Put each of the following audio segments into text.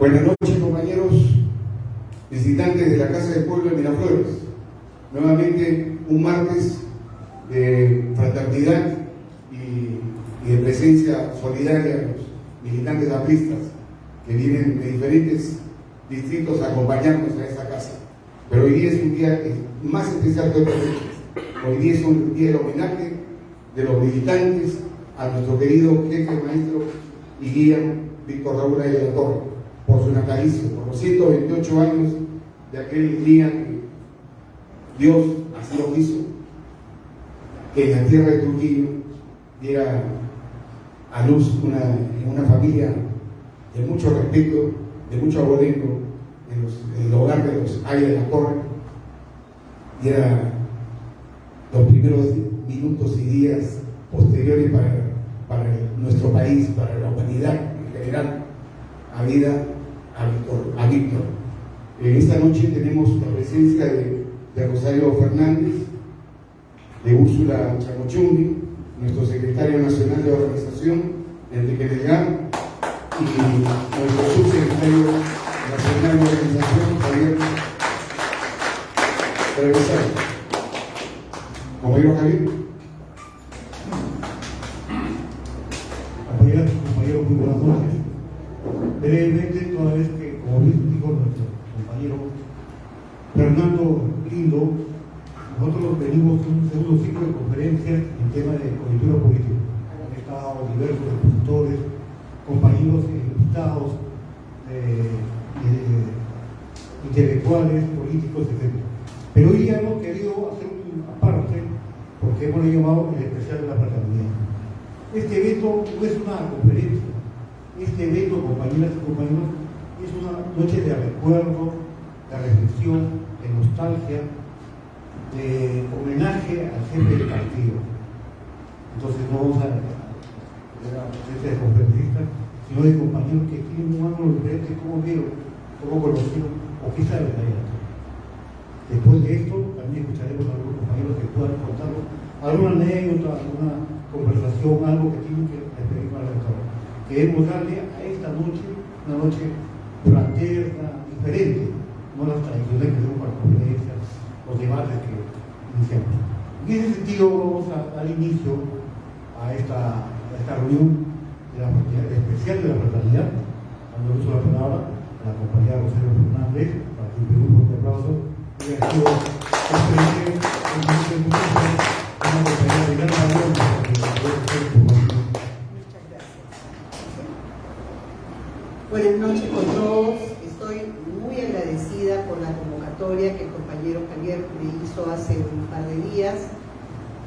Buenas noches, compañeros visitantes de la Casa del Pueblo de Miraflores. Nuevamente un martes de fraternidad y de presencia solidaria de los militantes apristas que vienen de diferentes distritos a acompañarnos a esta casa. Pero hoy día es un día más especial que otras veces. Hoy día es un día de homenaje de los militantes a nuestro querido jefe, maestro y guía Víctor Raúl Aya de la Torre, por su natalicio, por los 128 años de aquel día que Dios así lo quiso, que en la tierra de Trujillo diera a luz una familia de mucho respeto, de mucho abolengo, en el hogar de los Aya de la Torre, diera los primeros minutos y días posteriores para nuestro país, para la humanidad en general, a vida a Víctor. Esta noche tenemos la presencia de Rosario Fernández, de Úrsula Chamochumbi, nuestro secretario nacional de organización, Enrique Delgado, y nuestro subsecretario nacional de organización, Javier Trevesario. Compañero Javier. Compañeros, muy buenas noches. Brevemente, toda vez que, como dijo nuestro compañero Fernando Lindo, nosotros venimos en un segundo ciclo de conferencias en tema de coyuntura política. Han estado diversos expositores, compañeros invitados, intelectuales, políticos, etc. Pero hoy día hemos querido hacer una parte porque hemos llamado el especial de la fraternidad. Este evento no es una conferencia, este evento, compañeras y compañeros, es una noche de recuerdo, de reflexión, de nostalgia, de homenaje al jefe del partido. Entonces no vamos a la presencia de conferencistas, sino de compañeros que tienen un ángulo diferente, cómo vieron, cómo conocieron o qué saben de ella. Después de esto, también escucharemos a algunos compañeros que puedan contarnos alguna anécdota, alguna conversación, algo que tienen que referir para el restaurante. Queremos darle a esta noche una noche fraterna, diferente, no las tradiciones que tenemos para conferencias, los debates que iniciamos. En ese sentido, vamos a dar inicio a esta reunión de la fraternidad, especial de la fraternidad, dando uso a la palabra a la compañera Rosario Fernández, para que un fuerte aplauso. Y ha sido excelente, una compañera de gran valor. Muchas gracias. Buenas noches con todos. Estoy muy agradecida por la convocatoria que el compañero Javier me hizo hace un par de días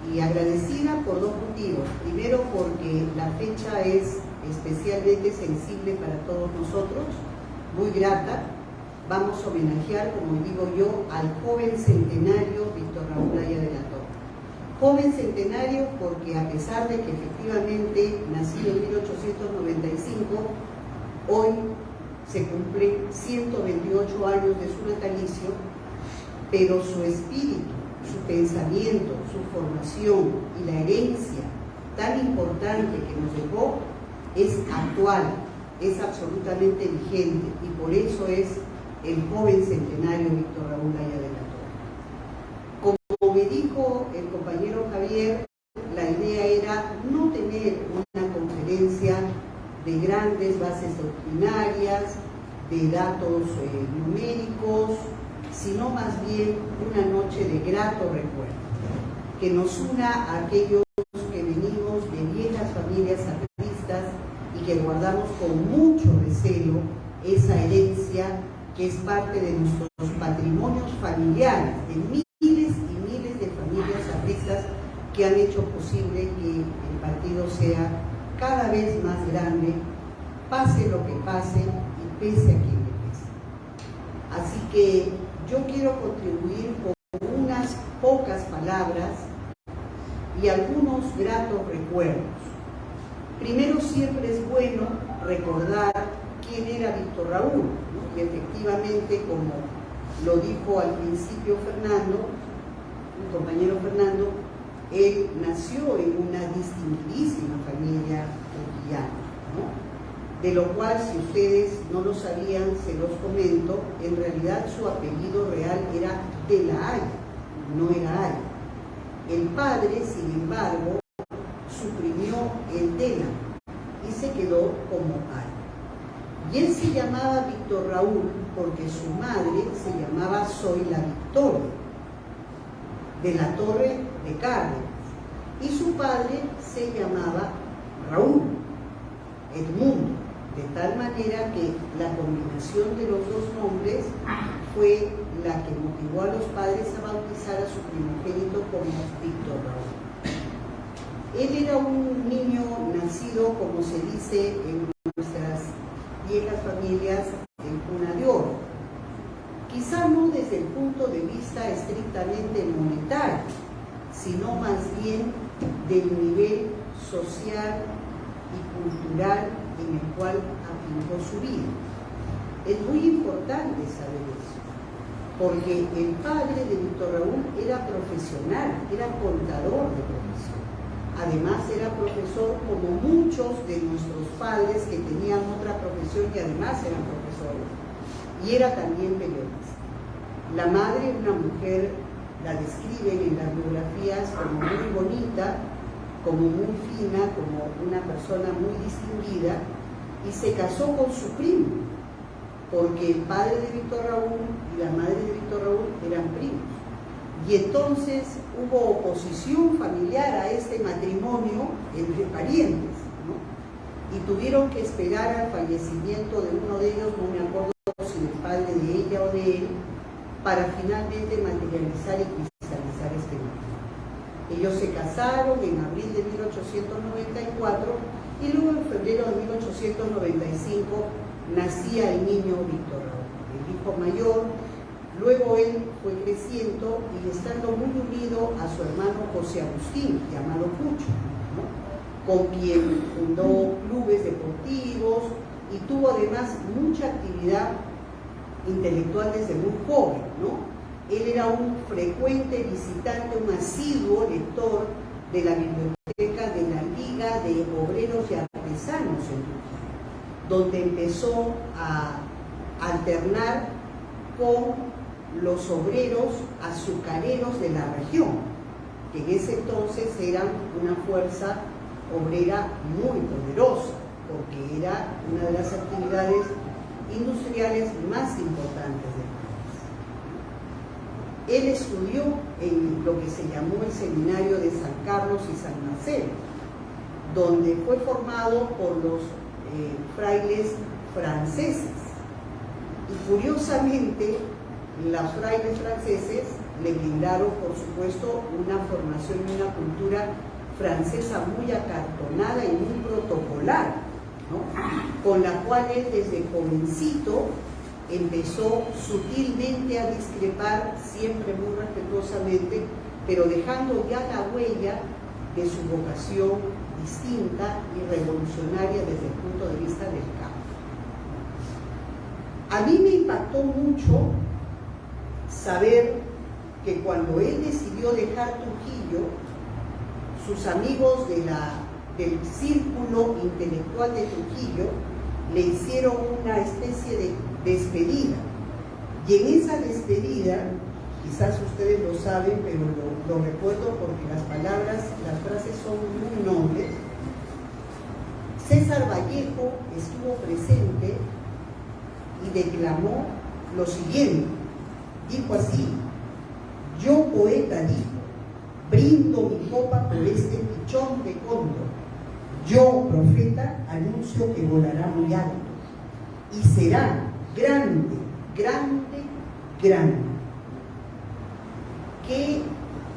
y agradecida por dos motivos. Primero, porque la fecha es especialmente sensible para todos nosotros, muy grata. Vamos a homenajear, como digo yo, al joven centenario Víctor Raúl Aya de la Torre. Joven centenario porque a pesar de que efectivamente nacido en 1895, hoy se cumplen 128 años de su natalicio, pero su espíritu, su pensamiento, su formación y la herencia tan importante que nos dejó es actual, es absolutamente vigente y por eso es el joven centenario Víctor Raúl Aya de la Torre. Como me dijo el compañero Javier, la idea era no tener una conferencia de grandes bases doctrinarias, de datos numéricos, sino más bien una noche de grato recuerdo, que nos una a aquellos que venimos de viejas familias artistas y que guardamos con mucho recelo esa herencia que es parte de nuestros patrimonios familiares, de miles y miles de familias artistas que han hecho posible que el partido sea cada vez más grande, pase lo que pase y pese a quien le pese. Así que yo quiero contribuir con unas pocas palabras y algunos gratos recuerdos. Primero, siempre es bueno recordar quién era Víctor Raúl, ¿no? Y efectivamente, como lo dijo al principio Fernando, mi compañero Fernando, él nació en una distinguidísima familia trujillana, ¿no? de lo cual, si ustedes no lo sabían, se los comento, en realidad su apellido real era de la Haya, no era Haya. El padre, sin embargo, suprimió el de la y se quedó como Haya. Y él se llamaba Víctor Raúl porque su madre se llamaba Zoila Victoria, de la Torre de Cárdenas, y su padre se llamaba Raúl Edmundo, de tal manera que la combinación de los dos nombres fue la que motivó a los padres a bautizar a su primogénito como Víctor Raúl. Él era un niño nacido, como se dice en nuestras viejas familias, en cuna de oro. Quizá no desde el punto de vista estrictamente monetario, sino más bien del nivel social y cultural en el cual afincó su vida. Es muy importante saber eso, porque el padre de Víctor Raúl era profesional, era contador de profesión. Además era profesor como muchos de nuestros padres que tenían otra profesión y además eran profesores. Y era también periodista. La madre, una mujer, la describen en las biografías como muy bonita, como muy fina, como una persona muy distinguida, y se casó con su primo, porque el padre de Víctor Raúl y la madre de Víctor Raúl eran primos. Y entonces hubo oposición familiar a este matrimonio entre parientes, ¿no? Y tuvieron que esperar al fallecimiento de uno de ellos, no me acuerdo si del padre de ella o de él, para finalmente materializar y cristalizar este matrimonio. Ellos se casaron en abril de 1894 y luego en febrero de 1895 nacía el niño Víctor Raúl, el hijo mayor. Luego él fue creciendo y estando muy unido a su hermano José Agustín, llamado Pucho, ¿no? Con quien fundó clubes deportivos y tuvo además mucha actividad intelectual desde muy joven, ¿no? Él era un frecuente visitante, un asiduo lector de la biblioteca de la Liga de Obreros y Artesanos en Trujillo, donde empezó a alternar con los obreros azucareros de la región, que en ese entonces eran una fuerza obrera muy poderosa, porque era una de las actividades industriales más importantes del país. Él estudió en lo que se llamó el Seminario de San Carlos y San Marcelo, donde fue formado por los frailes franceses. Y curiosamente, los frailes franceses le brindaron, por supuesto, una formación y una cultura francesa muy acartonada y muy protocolar, ¿no? Con la cual él desde jovencito empezó sutilmente a discrepar, siempre muy respetuosamente, pero dejando ya la huella de su vocación distinta y revolucionaria desde el punto de vista del campo. A mí me impactó mucho saber que cuando él decidió dejar Trujillo, sus amigos del círculo intelectual de Trujillo le hicieron una especie de despedida. Y en esa despedida, quizás ustedes lo saben, pero lo recuerdo porque las frases son muy nobles. César Vallejo estuvo presente y declamó lo siguiente. Dijo así: yo, poeta, dijo, brindo mi copa por este pichón de cóndor. Yo, profeta, anuncio que volará muy alto y será grande, grande, grande. Qué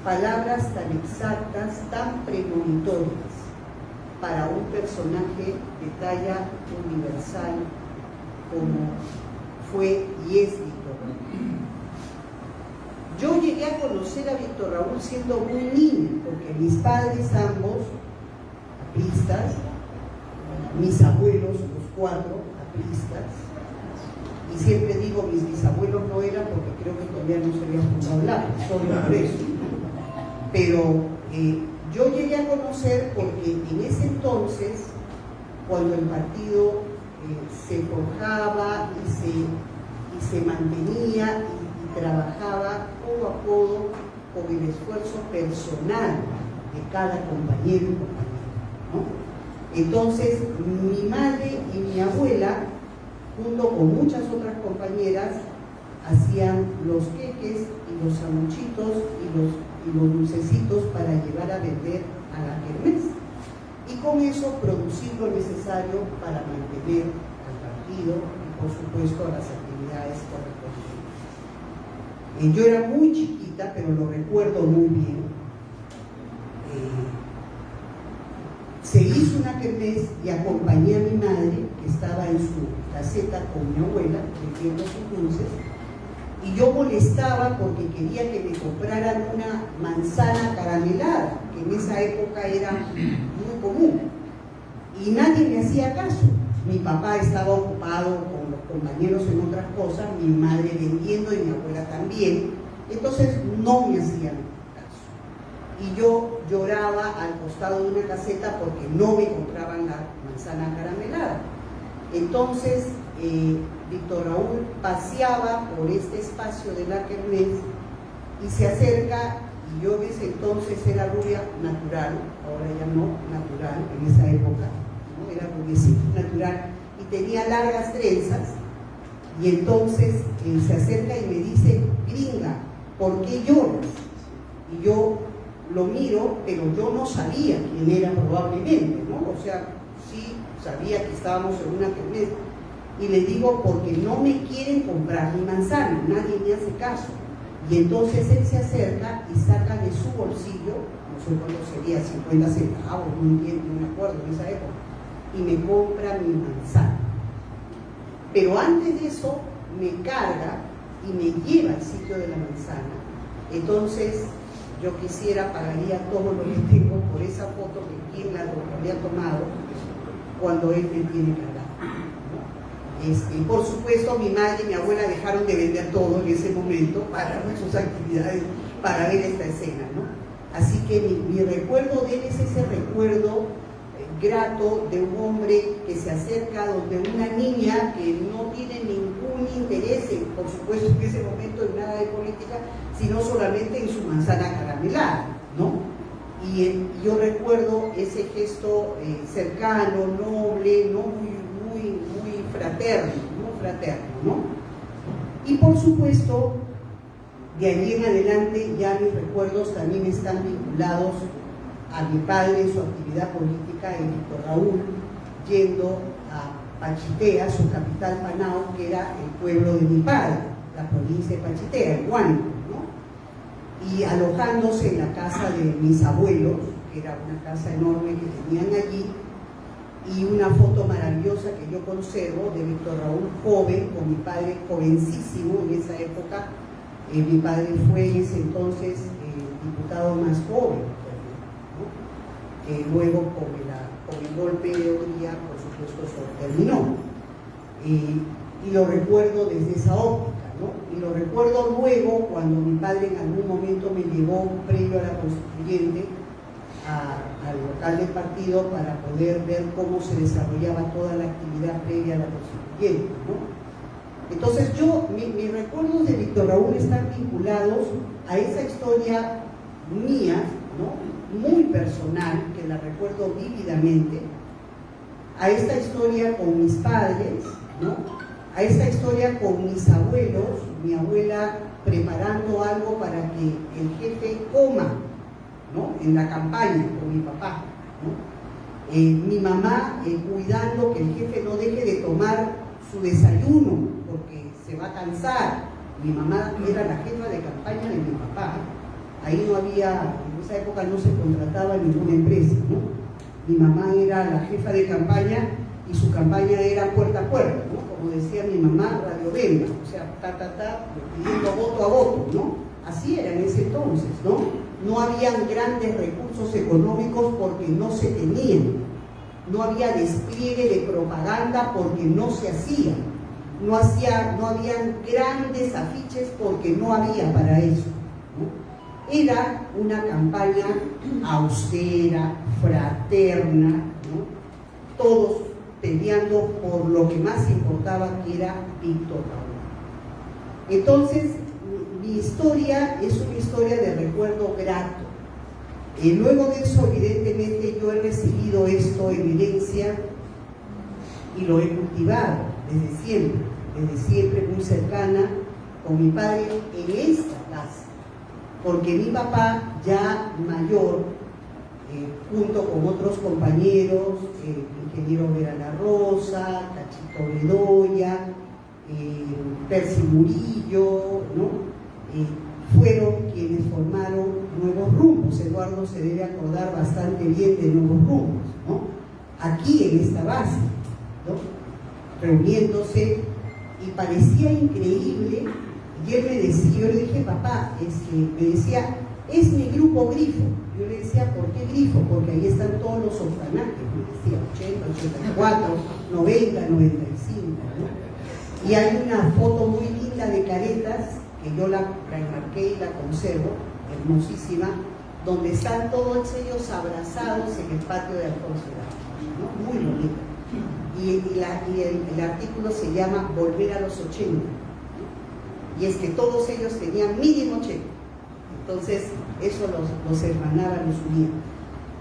palabras tan exactas, tan premonitorias para un personaje de talla universal como fue y es Víctor Raúl. Yo llegué a conocer a Víctor Raúl siendo muy niño, porque mis padres ambos, apristas, mis abuelos, los cuatro, apristas, y siempre digo mis bisabuelos no eran porque creo que todavía no se habían fundado a hablar, solo por eso. Pero yo llegué a conocer porque en ese entonces, cuando el partido se forjaba y se mantenía y trabajaba codo a codo con el esfuerzo personal de cada compañero y compañera, ¿no? Entonces, mi madre y mi abuela, junto con muchas otras compañeras, hacían los queques y los sanguchitos y los dulcecitos para llevar a vender a la kermés. Y con eso producir lo necesario para mantener al partido y, por supuesto, a las actividades correspondientes. Yo era muy chiquita, pero lo recuerdo muy bien. Se hizo una kermés y acompañé a mi madre, que estaba en su caseta con mi abuela, vendiendo sus dulces, y yo molestaba porque quería que me compraran una manzana caramelada, que en esa época era muy común, y nadie me hacía caso. Mi papá estaba ocupado con los compañeros en otras cosas, mi madre vendiendo y mi abuela también, entonces no me hacían. Y yo lloraba al costado de una caseta porque no me compraban la manzana caramelada. Entonces, Víctor Raúl paseaba por este espacio de la kermés y se acerca, y yo en ese entonces era rubia natural, ahora ya no natural, en esa época, ¿no? Era rubiecita natural y tenía largas trenzas, y entonces se acerca y me dice: gringa, ¿por qué lloras? Y yo lo miro, pero yo no sabía quién era probablemente, ¿no? O sea, sí sabía que estábamos en una kermés. Y le digo: porque no me quieren comprar mi manzana, nadie me hace caso. Y entonces él se acerca y saca de su bolsillo, no sé cuánto sería, 50 centavos, no me acuerdo en esa época, y me compra mi manzana. Pero antes de eso me carga y me lleva al sitio de la manzana. Entonces, yo pagaría todo lo que tengo por esa foto que quien la había tomado cuando él me tiene cargado, ¿no? Por supuesto, mi madre y mi abuela dejaron de vender todo en ese momento para sus actividades, para ver esta escena, ¿no? Así que mi recuerdo de él es ese recuerdo grato de un hombre que se acerca donde una niña que no tiene ningún interés, por supuesto en ese momento en nada de política, sino solamente en su manzana caramelada, ¿no? Y yo recuerdo ese gesto cercano, noble, ¿no? Muy fraterno, ¿no? Y por supuesto, de allí en adelante ya mis recuerdos también están vinculados a mi padre en su actividad política en Víctor Raúl, yendo a Pachitea, su capital Panao, que era el pueblo de mi padre, la provincia de Pachitea, el Huánuco, ¿no? Y alojándose en la casa de mis abuelos, que era una casa enorme que tenían allí, y una foto maravillosa que yo conservo de Víctor Raúl joven, con mi padre jovencísimo en esa época. Mi padre fue en ese entonces diputado más joven, ¿no? Luego con el golpe de Oría, por supuesto, eso terminó. Y lo recuerdo desde esa óptica, ¿no? Y lo recuerdo luego cuando mi padre en algún momento me llevó previo a la constituyente al local del partido para poder ver cómo se desarrollaba toda la actividad previa a la constituyente, ¿no? Entonces mis recuerdos de Víctor Raúl están vinculados a esa historia mía, ¿no? Muy personal, que la recuerdo vívidamente, a esta historia con mis padres, ¿no? A esta historia con mis abuelos, mi abuela preparando algo para que el jefe coma, ¿no? En la campaña con mi papá, ¿no? Mi mamá cuidando que el jefe no deje de tomar su desayuno porque se va a cansar. Mi mamá era la jefa de campaña de mi papá. Ahí no había, en esa época no se contrataba ninguna empresa, ¿no? Mi mamá era la jefa de campaña y su campaña era puerta a puerta, ¿no? Como decía mi mamá, radio venda, o sea, pidiendo voto a voto, ¿no? Así era en ese entonces, ¿no? No habían grandes recursos económicos porque no se tenían. No había despliegue de propaganda porque no se hacía. No habían grandes afiches porque no había para eso, ¿no? Era una campaña austera, fraterna, ¿no? Todos peleando por lo que más importaba, que era Víctor Raúl. Entonces, mi historia es una historia de recuerdo grato. Luego de eso, evidentemente, yo he recibido esto en herencia y lo he cultivado desde siempre muy cercana con mi padre en esta casa, porque mi papá, ya mayor, junto con otros compañeros, ingeniero Vera La Rosa, Cachito Bedoya, Percy Murillo, ¿no? Fueron quienes formaron Nuevos Rumbos. Eduardo se debe acordar bastante bien de Nuevos Rumbos, ¿no? Aquí en esta base, ¿no? Reuniéndose, y parecía increíble. Y él me decía, yo le dije, papá, me decía, es mi grupo Grifo. Yo le decía, ¿por qué Grifo? Porque ahí están todos los orfanatos, me decía, 80, 84, 90, 95, ¿no? Y hay una foto muy linda de Caretas, que yo la enmarqué y la conservo, hermosísima, donde están todos ellos abrazados en el patio de Alfonso Lagos, ¿no? Muy bonito. Y el artículo se llama Volver a los 80, ¿no? Y es que todos ellos tenían mínimo 80, entonces eso los hermanaba, los unía.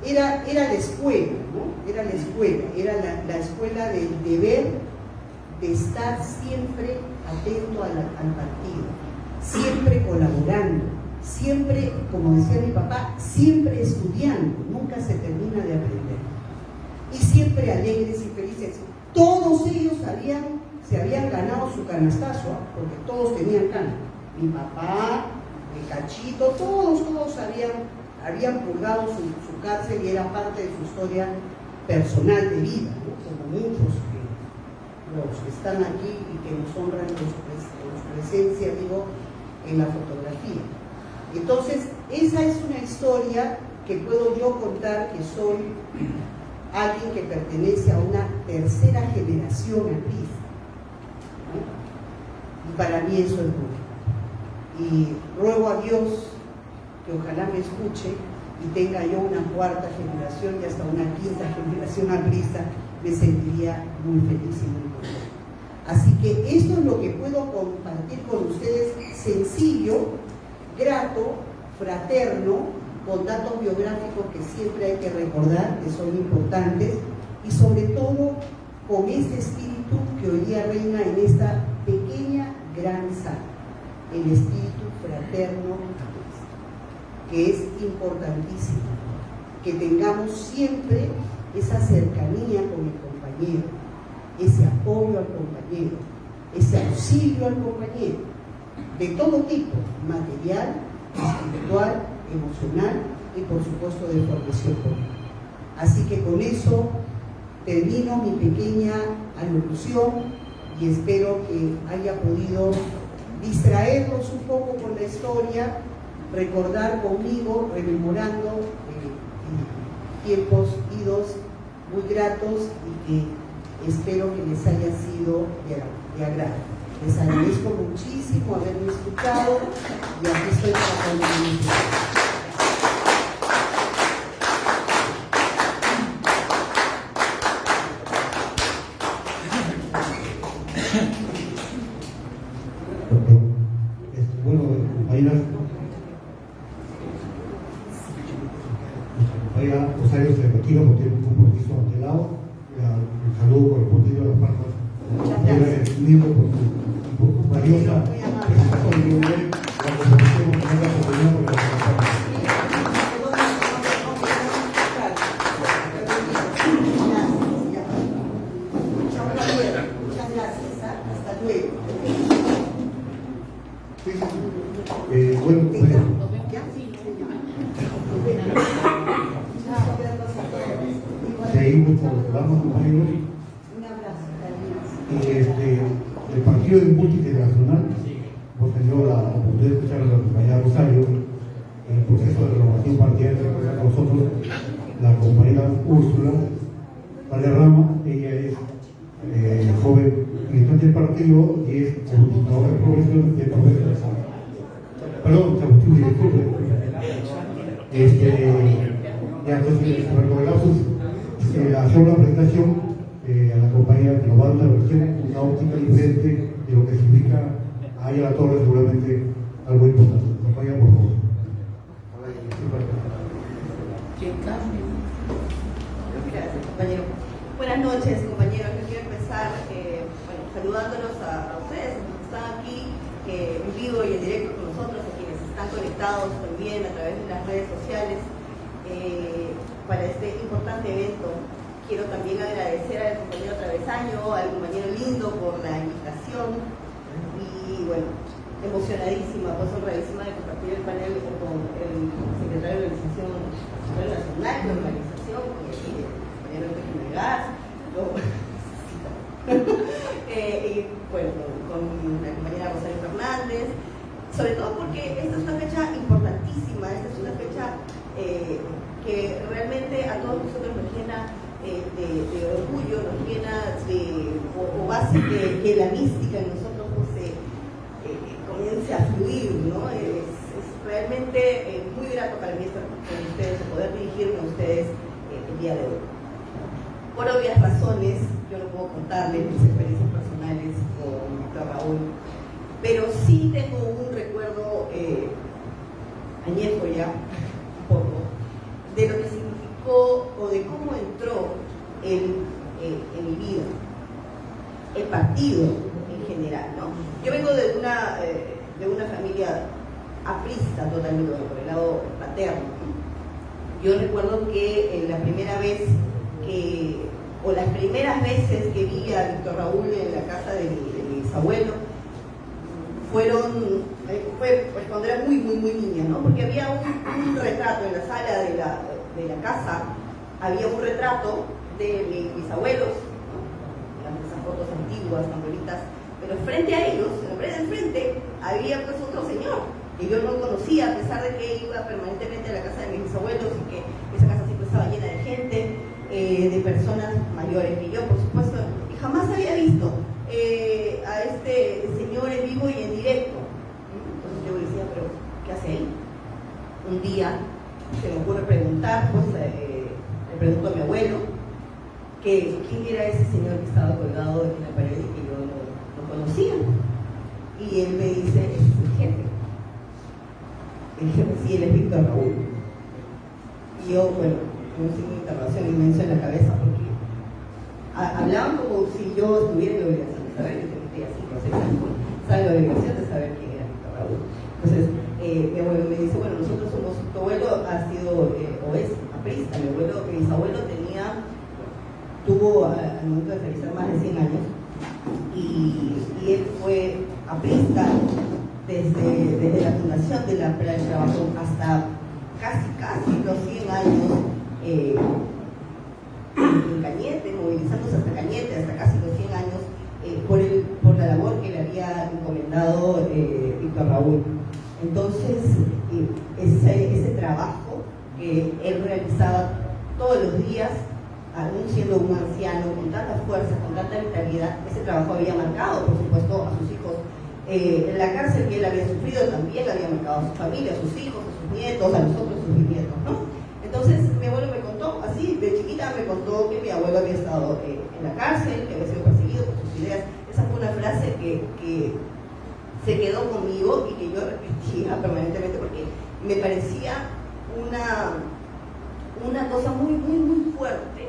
Era la escuela, ¿no? Era la escuela, era la escuela del deber de estar siempre atento al partido, siempre colaborando, siempre, como decía mi papá, siempre estudiando, nunca se termina de aprender, y siempre alegres y felices. Todos ellos se habían ganado su canastazo, porque todos tenían cana. Mi papá, el Cachito, todos habían purgado su cárcel, y era parte de su historia personal de vida, ¿no? Como muchos los que están aquí y que nos honran su presencia, digo, en la fotografía. Entonces, esa es una historia que puedo yo contar, que soy alguien que pertenece a una tercera generación artista, ¿no? Y para mí eso es mucho. Y ruego a Dios que ojalá me escuche y tenga yo una cuarta generación y hasta una quinta generación artista, me sentiría muy feliz y muy contento. Así que esto es lo que puedo compartir con ustedes, sencillo, grato, fraterno, con datos biográficos que siempre hay que recordar, que son importantes, y sobre todo con este espíritu que hoy día reina en esta pequeña gran sala, el espíritu fraterno, que es importantísimo, que tengamos siempre esa cercanía con el compañero, ese apoyo al compañero, ese auxilio al compañero, de todo tipo, material, espiritual, emocional y por supuesto de formación política. Así que con eso termino mi pequeña alocución y espero que haya podido distraerlos un poco con la historia, recordar conmigo, rememorando tiempos idos muy gratos, y que espero que les haya sido de agrado. Les agradezco muchísimo haberme escuchado y aquí estoy para contribuir. Bueno, compañeras, compañera Rosario se retira porque tiene un compromiso ante el lado. El saludo correspondiente a las partes. Muchas gracias. Por su valiosa presentación de la composición de la oportunidad por la Muchas gracias. Hasta luego. Bueno, seguimos con los programas, compañeros. Un abrazo, cariños. El partido multigeneracional, hemos tenido la oportunidad de escuchar a la compañera Rosario en el proceso de renovación partidaria que con nosotros la compañera Úrsula Valderrama. Ella es joven militante del partido y es coordinadora de progresión de progreso. Perdón, disculpe. Ya entonces, recordamos hacer una presentación a la Maya, que nos va a dar una óptica diferente de lo que significa ahí a la torre, seguramente algo importante. Compañera, por favor. Gracias, compañero. Buenas noches, compañeros. Yo quiero empezar saludándolos a ustedes, a los que están aquí en vivo y en directo con nosotros, a quienes están conectados también a través de las redes sociales para este importante evento. Quiero también agradecer al compañero Travesaño, al compañero Lindo por la invitación y bueno, emocionadísima, pues honradísima de compartir el panel con el secretario de Organización Nacional de Organización, con el compañero Enrique Gas, y bueno, con la compañera Rosario Fernández, sobre todo porque esta es una fecha importantísima, esta es una fecha que realmente a todos nosotros nos llena de orgullo, nos llena o hace que la mística en nosotros comience a fluir, ¿no? Es realmente muy grato para mí estar con ustedes, poder dirigirme a ustedes el día de hoy. Por obvias razones, yo no puedo contarles mis experiencias personales con Víctor Raúl, pero sí tengo un recuerdo añejo ya, un poco, de lo que significó o de cómo entró en mi vida, el partido en general, ¿no? Yo vengo de una familia aprista totalmente, por el lado paterno. Yo recuerdo que las primeras veces que vi a Víctor Raúl en la casa de mi bisabuelo fue pues cuando era muy niña, ¿no? Porque había un retrato en la sala de la casa, había un retrato de mis bisabuelos, ¿no? Esas fotos antiguas, tan bonitas, pero frente a ellos, en frente, había pues otro señor que yo no conocía, a pesar de que iba permanentemente a la casa de mis bisabuelos y que esa casa siempre estaba llena de gente, de personas mayores que yo, por supuesto, y jamás había visto a este señor en vivo y en directo. Entonces yo decía, pero ¿qué hace ahí? Un día se me ocurre preguntar, pues le pregunto a mi abuelo que quién era ese señor que estaba colgado en la pared y que yo no conocía. Y él me dice, ese es el jefe. El jefe, sí, él es Víctor Raúl. Y yo, bueno, un signo de interrogación inmenso en la cabeza porque hablaban como si yo estuviera en la obligación de saber, yo tenía 5 o 6 años, estaba en la obligación de saber quién era Víctor Raúl. Entonces, mi abuelo me dice, bueno, nosotros somos, tu abuelo ha sido, o es aprista, mi bisabuelo tuvo al momento de realizar más de 100 años y él fue aprista desde la fundación de la Playa de Trabajo hasta casi los 100 años en Cañete, movilizándose hasta Cañete, hasta casi los 100 años, por la labor que le había encomendado Víctor Raúl. Entonces, ese trabajo que él realizaba todos los días, aún siendo un anciano, con tanta fuerza, con tanta vitalidad, ese trabajo había marcado, por supuesto, a sus hijos. En la cárcel que él había sufrido también había marcado a su familia, a sus hijos, a sus nietos, a nosotros, sus bisnietos, ¿no? Entonces, mi abuelo me contó, así, de chiquita me contó que mi abuelo había estado en la cárcel, que había sido perseguido por sus ideas. Esa fue una frase que se quedó conmigo y que yo repetía permanentemente porque me parecía una cosa muy fuerte.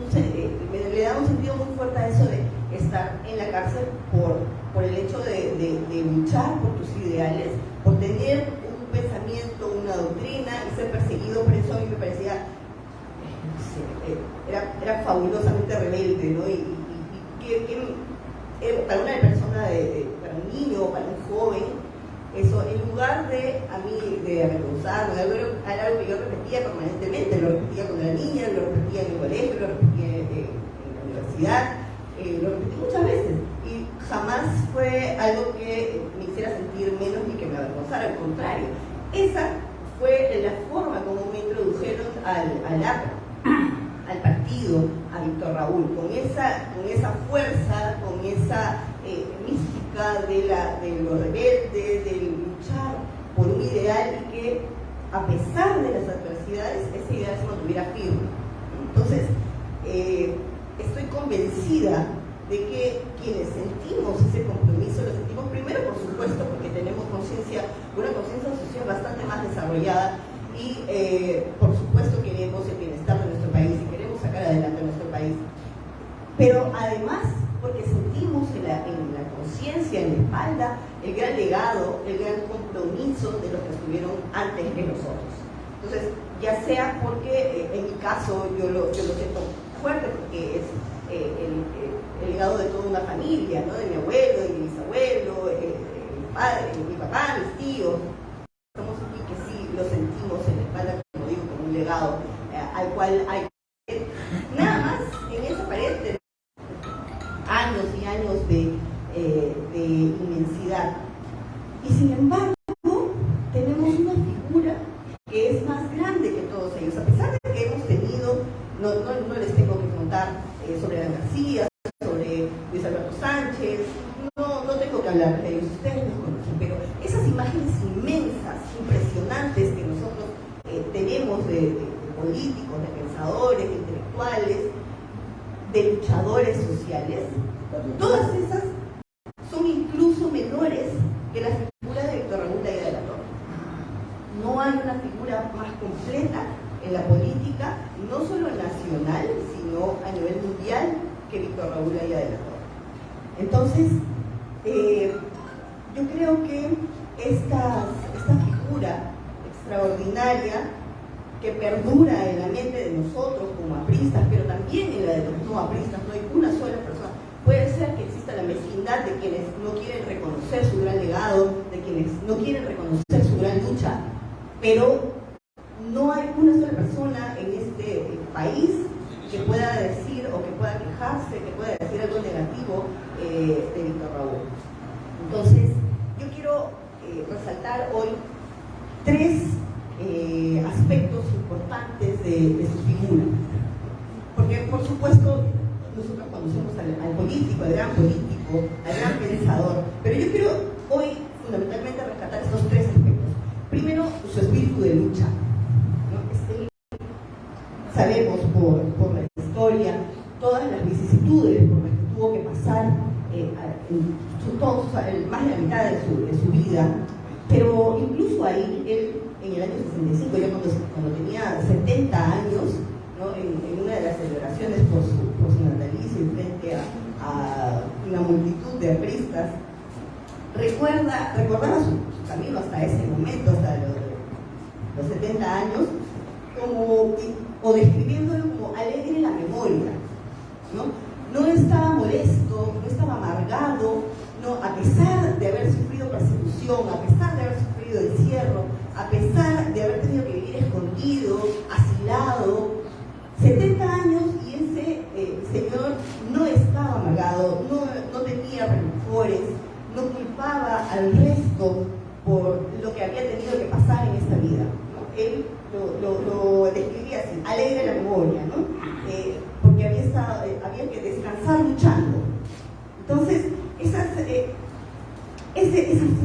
Le daba un sentido muy fuerte a eso de estar en la cárcel por el hecho de luchar por tus ideales, por tener un pensamiento, una doctrina y ser perseguido. Por eso a mí me parecía, no sé, era fabulosamente rebelde, ¿no? Y para una persona, para un niño, para un joven, eso, en lugar de avergonzarme, era algo que yo repetía permanentemente, lo repetía cuando era niña, lo repetía en el colegio, lo repetía en la universidad, lo repetí muchas veces y jamás fue algo que me hiciera sentir menos ni que me avergonzara, al contrario. Esa fue la forma como me introdujeron al APRA, al partido, a Víctor Raúl, con esa fuerza, con esa mística de lo rebelde, de luchar por un ideal y que a pesar de las adversidades, ese ideal se mantuviera firme. Entonces, estoy convencida de que quienes sentimos ese compromiso lo sentimos primero, por supuesto, porque tenemos una conciencia social bastante más desarrollada y por supuesto queremos el bienestar de nuestro país y queremos sacar adelante a nuestro país, pero además porque sentimos en la conciencia, en la espalda, el gran legado, el gran compromiso de los que estuvieron antes que nosotros. Entonces, ya sea porque en mi caso yo lo siento fuerte porque es el legado de toda una familia, ¿no? De mi abuelo, de mi bisabuelo, mi padre, mi papá, mis tíos. Somos aquí que sí lo sentimos en la espalda, como digo, como un legado al cual hay nada más en esa pared de años y años de inmensidad. Y sin embargo, tenemos una figura que es más grande que todos ellos, a pesar de que hemos tenido, no les tengo que contar sobre Alan García, sobre Luis Alberto Sánchez, no tengo que hablar de ellos, ustedes los conocen, pero esas imágenes inmensas, impresionantes que nosotros tenemos de políticos, de pensadores, de intelectuales, de luchadores sociales, todas esas son incluso menores que la figura de Víctor Raúl Laya de la Torre. No hay una figura más completa en la política, no solo nacional, sino a nivel mundial, que Víctor Raúl Laya de la Torre. Entonces, yo creo que esta figura extraordinaria que perdura en la mente de nosotros como apristas, pero también en la de los no apristas, no hay una sola persona. Puede ser que exista la mezquindad de quienes no quieren reconocer su gran legado, de quienes no quieren reconocer su gran lucha, pero no hay una sola persona en este país que pueda decir o que pueda quejarse, que pueda decir algo negativo de Víctor Raúl. Entonces, yo quiero resaltar hoy tres aspectos importantes de su figura. Porque, por supuesto, nosotros conocemos al político, al gran pensador, pero yo quiero hoy fundamentalmente rescatar estos tres aspectos. Primero, su espíritu de lucha, ¿no? Sabemos por la historia todas las vicisitudes por las que tuvo que pasar más de la mitad de su vida, pero incluso ahí, él en el año 65, ya cuando tenía 70 años, ¿no? en una de las celebraciones por su natalicio y frente a una multitud de apristas, recordaba su camino hasta ese momento, hasta los 70 años, o describiéndolo como alegre en la memoria, ¿no? No estaba molesto, no estaba amargado, ¿no? A pesar de haber sufrido persecución, a pesar de haber sufrido encierro, a pesar de haber tenido que vivir escondido, asilado, 70 años, y ese señor no estaba amargado, no tenía rencores, no culpaba al resto por lo que había tenido que pasar en esta vida, ¿no? Él lo describía así, alegre la memoria, ¿no? Porque había que descansar luchando. Entonces, esa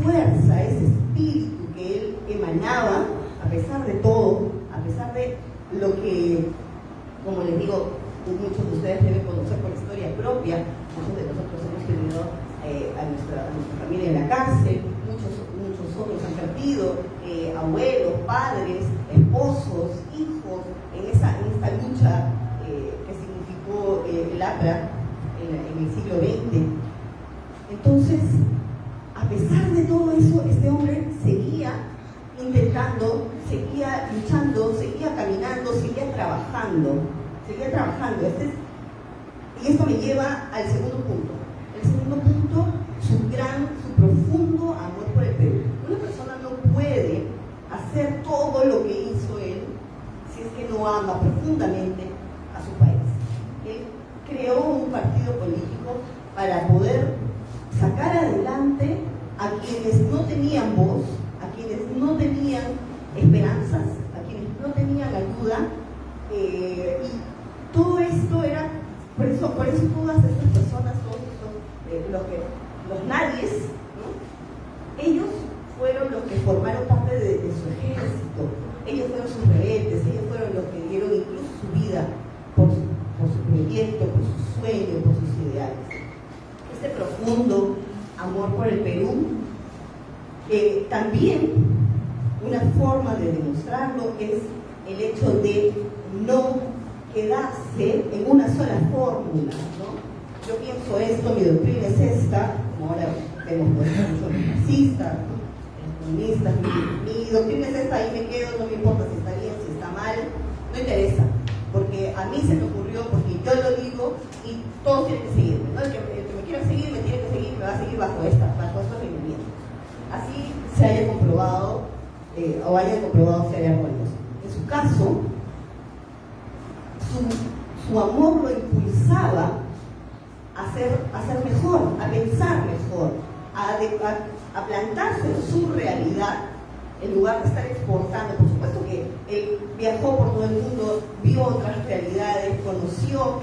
fuerza, ese espíritu que él emanaba, a pesar de todo, a pesar de lo que, como les digo, muchos de ustedes deben conocer por historia propia, muchos de nosotros hemos tenido a nuestra familia en la cárcel, muchos otros han perdido abuelos, padres, esposos, hijos, en esta lucha que significó el APRA en el siglo XX. Entonces, a pesar de todo eso, este hombre seguía intentando, seguía luchando, seguía caminando, seguía trabajando. Y esto me lleva al segundo punto. El segundo punto, su profundo amor por el Perú. Una persona no puede hacer todo lo que hizo él si es que no ama profundamente a su país. Él creó un partido político para poder sacar adelante a quienes no tenían voz, a quienes no tenían esperanzas, a quienes no tenían ayuda, y todo esto era, por eso todas estas personas, todos estos, los nadies, ¿no? Ellos fueron los que formaron parte de su ejército, ellos fueron sus rebeldes, ellos fueron los que dieron incluso su vida por su proyecto, por sus sueños, por sus ideales. profundo amor por el Perú. También una forma de demostrarlo es el hecho de no quedarse en una sola fórmula, ¿no? Yo pienso esto, mi doctrina es esta, como ahora vemos los marxistas, los comunistas, mi doctrina es esta, ahí me quedo, no me importa si está bien, si está mal, no interesa, porque a mí se me ocurrió, porque yo lo digo y todos tienen que seguirme, ¿no? El que me quiera seguir, me tiene que seguir, me va a seguir bajo estos lineamientos. Así se haya comprobado, o hayan comprobado si haya buenos. En su caso, su amor lo impulsaba a ser mejor, a pensar mejor, a plantarse en su realidad en lugar de estar exportando. Por supuesto que él viajó por todo el mundo, vio otras realidades, conoció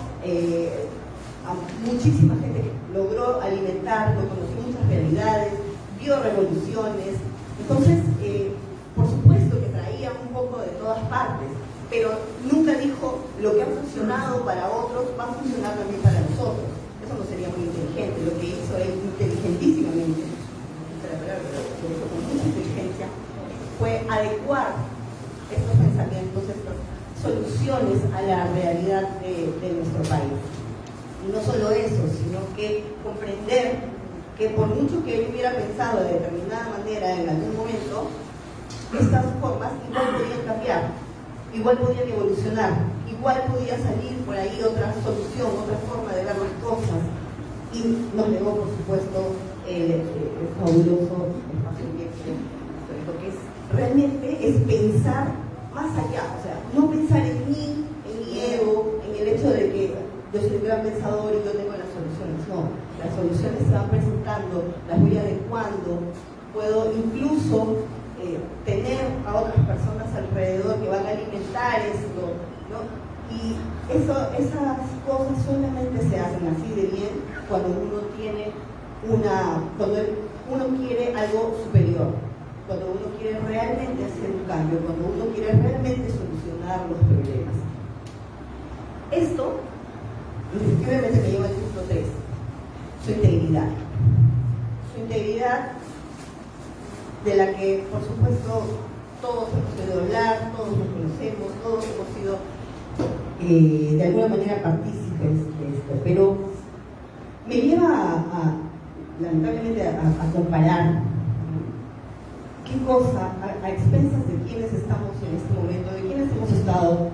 a muchísima gente que logró alimentarlo, conoció muchas realidades, vio revoluciones. Entonces, por supuesto que traía un poco de todas partes, pero nunca dijo lo que ha funcionado para otros va a funcionar también para nosotros. Eso no sería muy inteligente. Lo que hizo él inteligentísimamente, lo hizo con mucha inteligencia, fue adecuar estos pensamientos, estas soluciones a la realidad de nuestro país. Y no solo eso, sino que comprender que por mucho que él hubiera pensado de determinada manera en algún momento, estas formas igual podían cambiar, igual podían evolucionar, igual podía salir por ahí otra solución, otra forma de ver las cosas. Y nos legó, por supuesto, el fabuloso espacio histórico, que es realmente es pensar más allá, o sea, no pensar en mí, en mi ego, en el hecho de que yo soy un gran pensador y yo tengo las soluciones. No, las soluciones se van presentando, las voy adecuando, puedo incluso tener a otras personas alrededor que van a alimentar esto, ¿no? Y esas cosas solamente se hacen así de bien cuando uno tiene cuando uno quiere algo superior, cuando uno quiere realmente hacer un cambio, cuando uno quiere realmente solucionar los problemas. Esto, efectivamente, me lleva al punto 3, su integridad. Su integridad, de la que, por supuesto, todos hemos oído hablar, todos nos conocemos, todos hemos sido de alguna manera partícipes de esto, pero me lleva lamentablemente a comparar qué cosa, a expensas de quienes estamos en este momento, de quienes hemos estado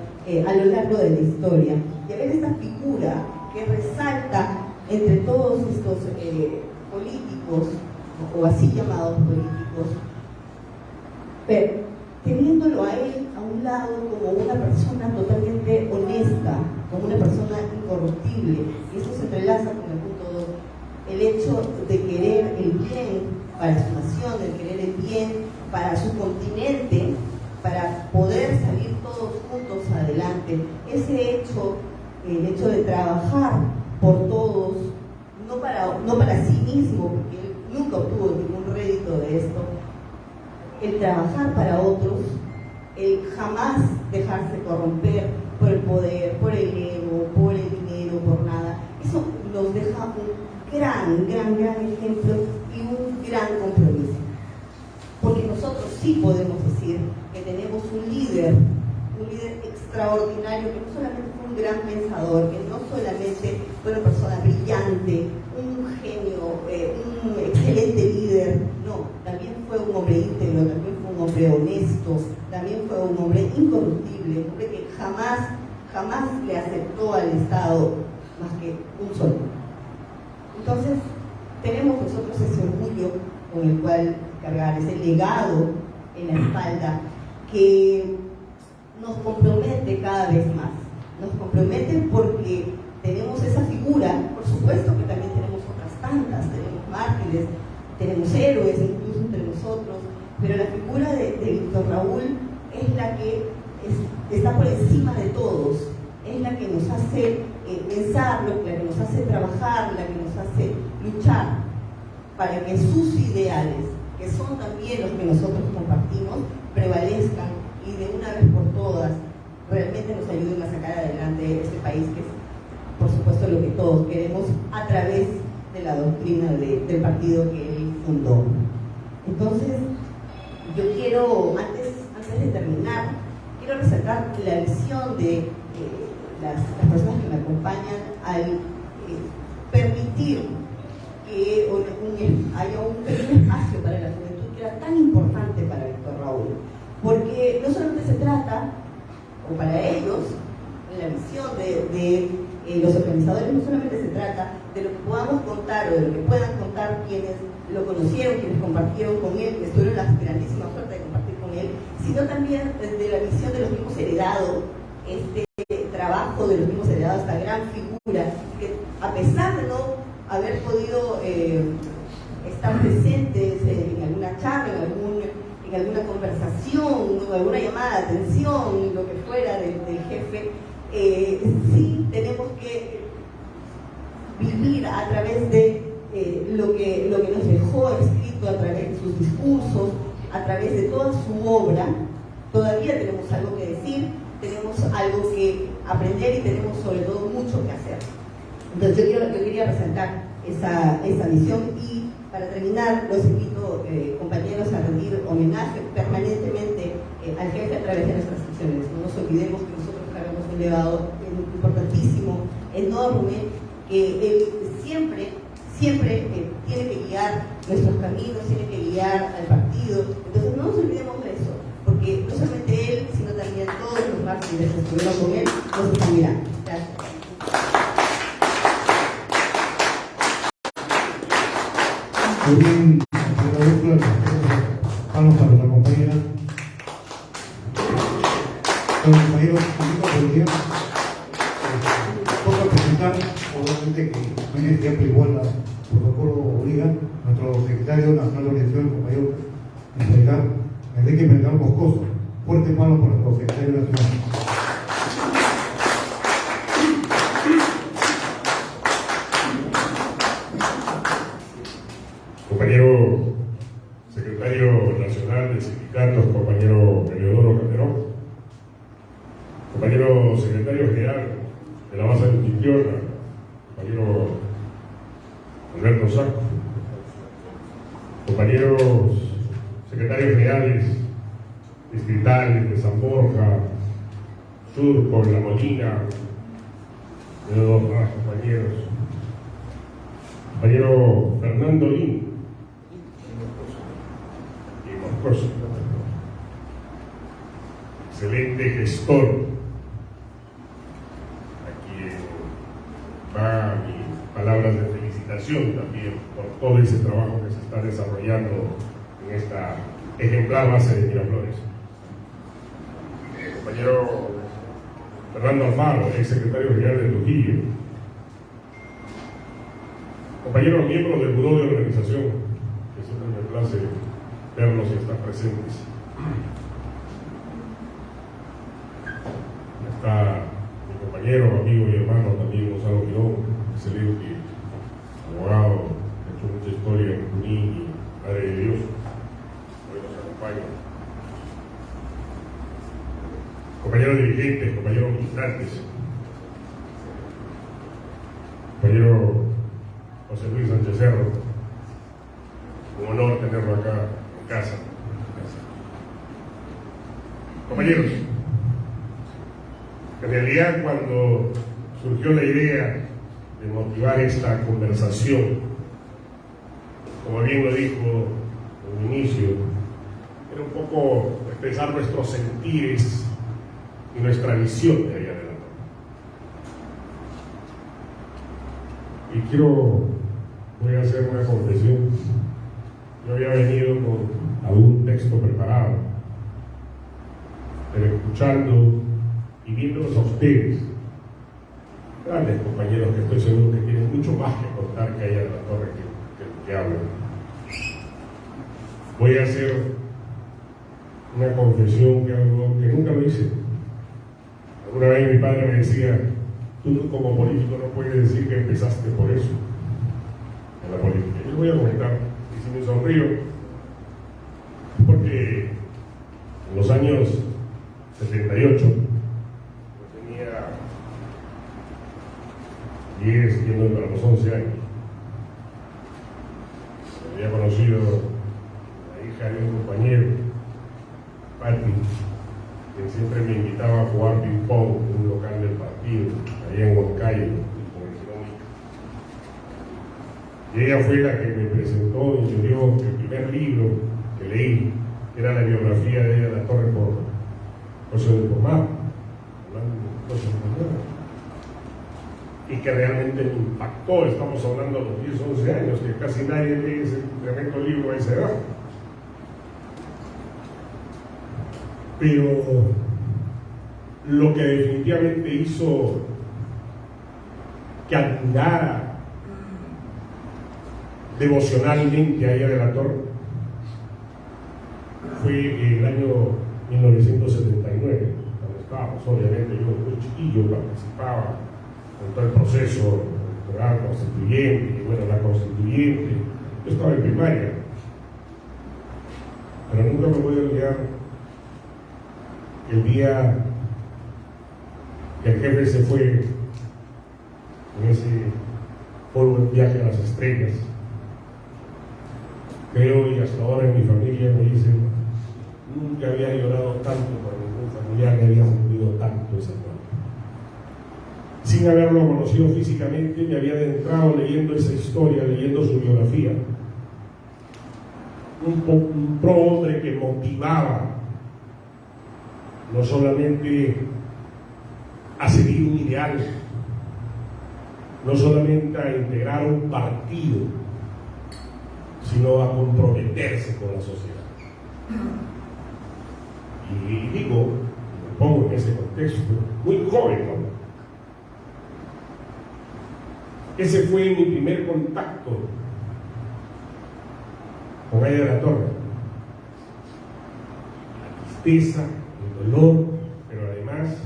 a lo largo de la historia, y a ver esta figura que resalta entre todos estos políticos, o así llamados políticos, pero teniéndolo a él a un lado como una persona totalmente honesta, como una persona incorruptible. Y esto se entrelaza con el punto 2, el hecho de querer el bien para su nación, de querer el bien para su continente, para poder salir todos juntos adelante. Ese hecho, el hecho de trabajar por todos, no para sí mismo, porque él nunca obtuvo ningún rédito de esto, el trabajar para otros, el jamás dejarse corromper por el poder, por el ego, por el dinero, por nada. Eso nos deja un gran ejemplo y un gran compromiso. Porque nosotros sí podemos decir que tenemos un líder extraordinario, que no solamente fue un gran pensador, que no solamente fue una persona brillante, un genio, un excelente líder, no, también fue un hombre íntegro, también fue un hombre honesto, también fue un hombre incorruptible, un hombre que jamás le aceptó al Estado más que un solo. Entonces, tenemos nosotros ese orgullo con el cual cargar, ese legado en la espalda que nos compromete cada vez más. Nos compromete porque tenemos esa figura, por supuesto que también tenemos otras tantas, tenemos mártires, tenemos héroes incluso entre nosotros, pero la figura de Víctor Raúl es la que está por encima de todos, es la que nos hace pensar, la que nos hace trabajar, la que nos hace luchar para que sus ideales, que son también los que nosotros compartimos, prevalezcan y de una vez por todas realmente nos ayuden a sacar adelante este país, que es por supuesto lo que todos queremos a través de la doctrina del partido que él fundó. Entonces, yo quiero, antes de terminar, quiero resaltar la visión de las personas que me acompañan al permitir que haya un pequeño espacio para la juventud que era tan importante para Víctor Raúl. Porque no solamente se trata, o para ellos, en la visión de los organizadores, no solamente se trata de lo que podamos contar o de lo que puedan contar quienes lo conocieron, quienes compartieron con él, que tuvieron la grandísima suerte de compartir con él, sino también de la visión de los mismos heredados, este trabajo de los mismos heredados, esta gran figura, que a pesar de no haber podido estar presentes en alguna charla, en alguna conversación, en alguna llamada de atención, lo que fuera del jefe, sí tenemos que vivir a través de lo que nos dejó escrito, a través de sus discursos, a través de toda su obra. Todavía tenemos algo que decir, tenemos algo que aprender y tenemos sobre todo mucho que hacer. Entonces yo quería presentar esa visión y para terminar los invito, compañeros, a rendir homenaje permanentemente al jefe a través de nuestras acciones. No nos olvidemos que nosotros cargamos un legado importantísimo, enorme, que él siempre tiene que guiar nuestros caminos, tiene que guiar al partido. Entonces no nos olvidemos de eso, porque no solamente él, sino también todos los mártires que estuvieron con él nos están mirando. Gracias. Muy bien, vamos para la compañera. Los compañeros, toca presentar, obviamente que no hay tiempo igual, el protocolo obliga, nuestro secretario nacional de organización, el compañero Enrique Melgar Moscoso. Fuerte mano por nuestro secretario nacional. Compañero secretario nacional de sindicatos, compañero Eleodoro Calderón, compañero secretario general de la base antiquiona, compañero Alberto Saco, compañeros secretarios generales distritales de San Borja, Surco, La Molina, de dos más compañeros, compañero Fernando Lin, excelente gestor, a quien va mis palabras de felicitación también por todo ese trabajo que se está desarrollando en esta ejemplar base de Miraflores. Compañero Fernando Alfaro, ex secretario general de Trujillo, compañeros miembros del Buró de Organización, que siempre me place verlos y estar presentes. Está mi compañero, amigo y hermano también, Gonzalo Mirón, excelente abogado, ha hecho mucha historia en Junín y Madre de Dios, hoy nos acompaña. Compañeros dirigentes, compañeros ministrantes, compañero José Luis Sánchez Cerro, un honor tenerlo acá en casa. Compañeros, en realidad cuando surgió la idea de motivar esta conversación, como bien lo dijo en un inicio, era un poco expresar nuestros sentires y nuestra visión de allá adelante. Y voy a hacer una confesión. Yo había venido con algún texto preparado, pero escuchando y viéndolos a ustedes, grandes compañeros que estoy seguro que tienen mucho más que contar que allá en la torre que hablan. Voy a hacer una confesión que nunca lo hice. Alguna vez mi padre me decía, tú como político no puedes decir que empezaste por eso en la política. Yo les voy a comentar, y si me sonrío, porque en los años 78, yo tenía 10, yendo para los 11 años, había conocido a la hija de un compañero, Patti, que siempre me invitaba a jugar ping-pong en un local del partido, allá en Huancayo, y ella fue la que me presentó y me dio el primer libro que leí, que era la biografía de ella, La Torre por José de Pomar, y que realmente me impactó. Estamos hablando de los 10, 11 años, que casi nadie lee ese tremendo libro a esa edad. Pero lo que definitivamente hizo que admirara devocionalmente a ella de la Torre fue el año 1979, cuando estábamos, obviamente, yo muy chiquillo, participaba en todo el proceso electoral constituyente, y bueno, la constituyente, yo estaba en primaria, pero nunca me voy a olvidar el día que el jefe se fue en ese polvo viaje a las estrellas. Creo, y hasta ahora en mi familia me dicen, nunca había llorado tanto por ningún familiar que había sentido tanto esa muerte. Sin haberlo conocido físicamente, me había adentrado leyendo esa historia, leyendo su biografía. Un prohombre que motivaba no solamente a seguir un ideal, no solamente a integrar un partido, sino a comprometerse con la sociedad. Y digo, me pongo en ese contexto, muy joven, ¿no? Ese fue mi primer contacto con ella de la Torre. La tristeza, el dolor, pero además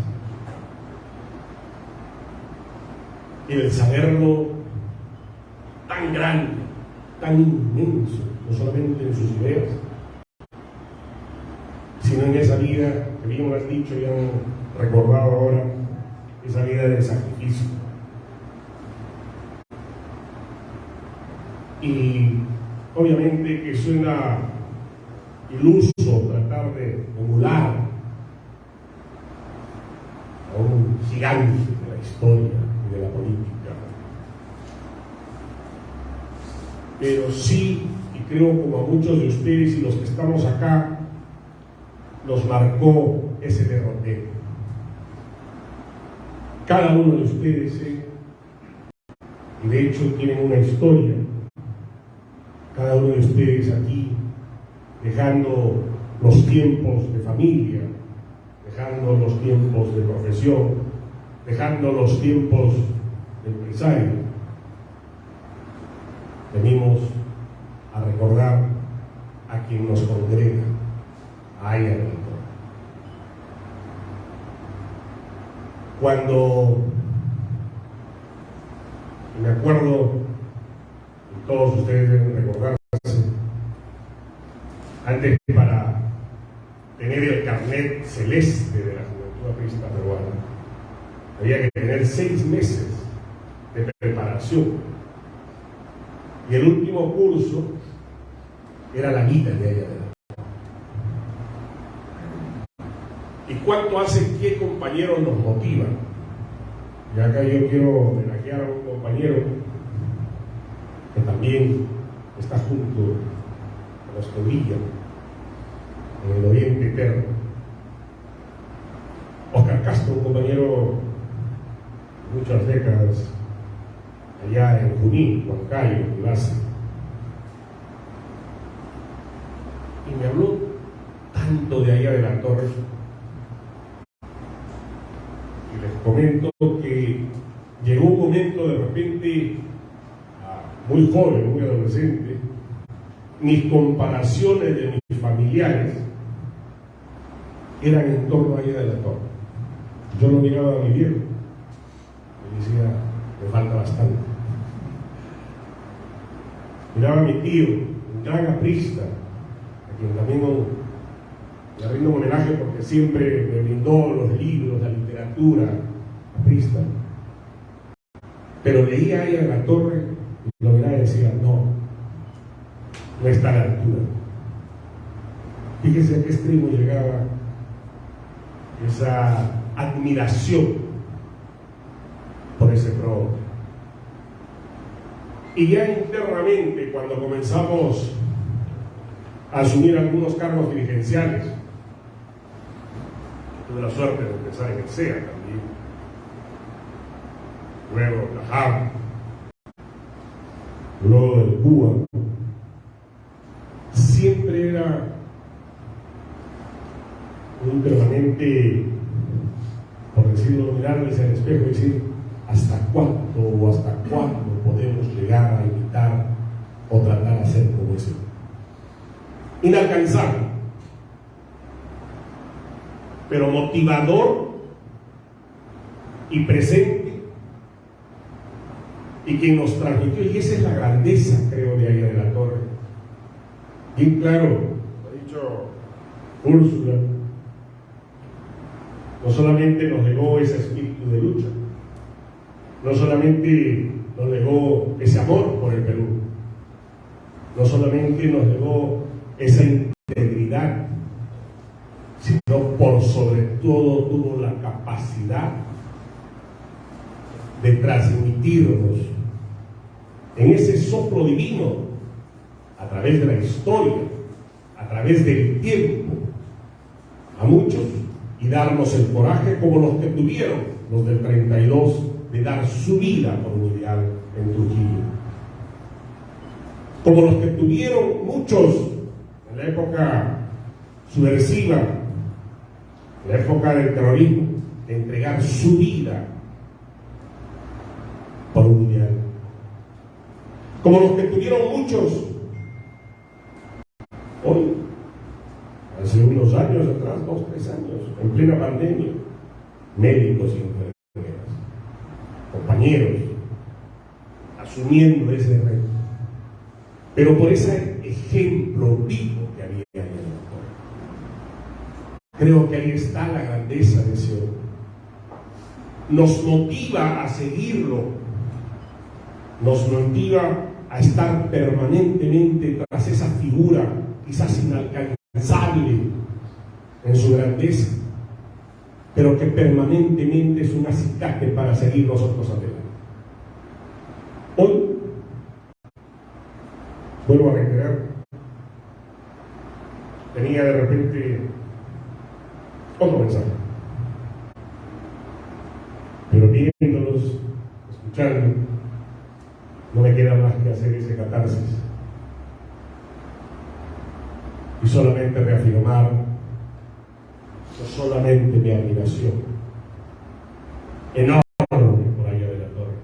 el saberlo tan grande, tan inmenso, no solamente en sus ideas, sino en esa vida que bien lo has dicho y han recordado ahora, esa vida de sacrificio. Y obviamente que suena iluso tratar de emular a un gigante de la historia y de la política, pero sí, y creo como a muchos de ustedes y los que estamos acá, nos marcó ese derrotero. Cada uno de ustedes, y de hecho tienen una historia, cada uno de ustedes aquí, dejando los tiempos de familia, dejando los tiempos de profesión, dejando los tiempos de empresario, venimos a recordar a quien nos congrega, a ella de la Torre. Cuando me acuerdo, y todos ustedes deben recordarse, antes para tener el carnet celeste de la Juventud Aprista Peruana, había que tener 6 meses de preparación. Y el último curso era la vida de ella de la Torre. ¿Y cuánto hace qué compañero nos motiva? Y acá yo quiero homenajear a un compañero que también está junto a los que brillan en el oriente eterno. Oscar Castro, un compañero de muchas décadas allá en Junín, Huancayo, mi base. Y me habló tanto de allá de la Torre. Y les comento que llegó un momento de repente, muy joven, muy adolescente, mis comparaciones de mis familiares eran en torno a ella de la Torre. Yo lo miraba a mi viejo y decía, me falta bastante. Miraba a mi tío, un gran aprista, a quien también le rindo homenaje porque siempre me brindó los libros, la literatura aprista. Pero leía a ella de la Torre y lo miraba y decía, no, no está a la altura. Fíjese a qué extremo llegaba esa admiración por ese pro. Y ya internamente, cuando comenzamos a asumir algunos cargos dirigenciales, tuve la suerte de empezar en el SEA también, luego Cajab, luego del Cuba, siempre era un permanente, por decirlo, mirarles al espejo y decir: ¿hasta cuánto o hasta cuándo podemos llegar a imitar o tratar de hacer como ese? Inalcanzable, pero motivador y presente, y quien nos transmitió, y esa es la grandeza, creo, de Águila de la Torre. Bien claro, lo ha dicho Úrsula, no solamente nos legó ese espíritu de lucha, no solamente nos legó ese amor por el Perú, no solamente nos legó esa integridad, sino por sobre todo tuvo la capacidad de transmitirnos en ese soplo divino, a través de la historia, a través del tiempo, a muchos, y darnos el coraje como los que tuvieron los del 32 de dar su vida por un ideal en Trujillo, como los que tuvieron muchos en la época subversiva, en la época del terrorismo, de entregar su vida por un ideal, como los que tuvieron muchos hoy, hace unos años atrás, 2, 3 años, en plena pandemia, médicos y enfermeras, compañeros, asumiendo ese reto, pero por ese ejemplo vivo que había ahí en la Torre. Creo que ahí está la grandeza de ese hombre. Nos motiva a seguirlo, nos motiva a estar permanentemente tras esa figura, quizás inalcanzable en su grandeza, pero que permanentemente es un acicate para seguir nosotros adelante. Hoy, vuelvo a reiterar, tenía de repente otro mensaje, pero viéndolos, escuchando, no me queda más que hacer ese catarsis y solamente reafirmar no solamente mi admiración enorme por Águila de la Torre,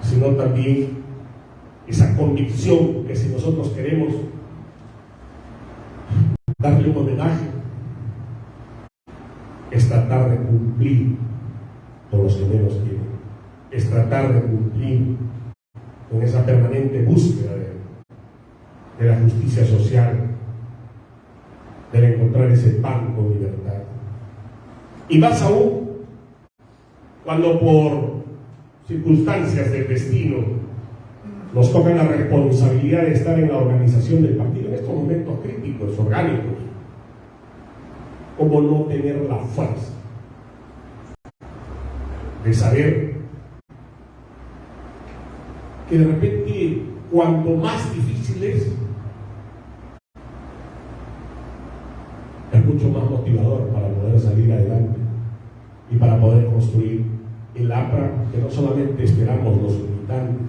sino también esa convicción que si nosotros queremos darle un homenaje, es tratar de cumplir con los que menos tienen, es tratar de cumplir con esa permanente búsqueda de la justicia social, de encontrar ese pan con libertad. Y más aún cuando por circunstancias del destino nos toca la responsabilidad de estar en la organización del partido en estos momentos críticos, orgánicos. ¿Cómo no tener la fuerza de saber que de repente cuanto más difícil es mucho más motivador para poder salir adelante y para poder construir el APRA que no solamente esperamos los militantes,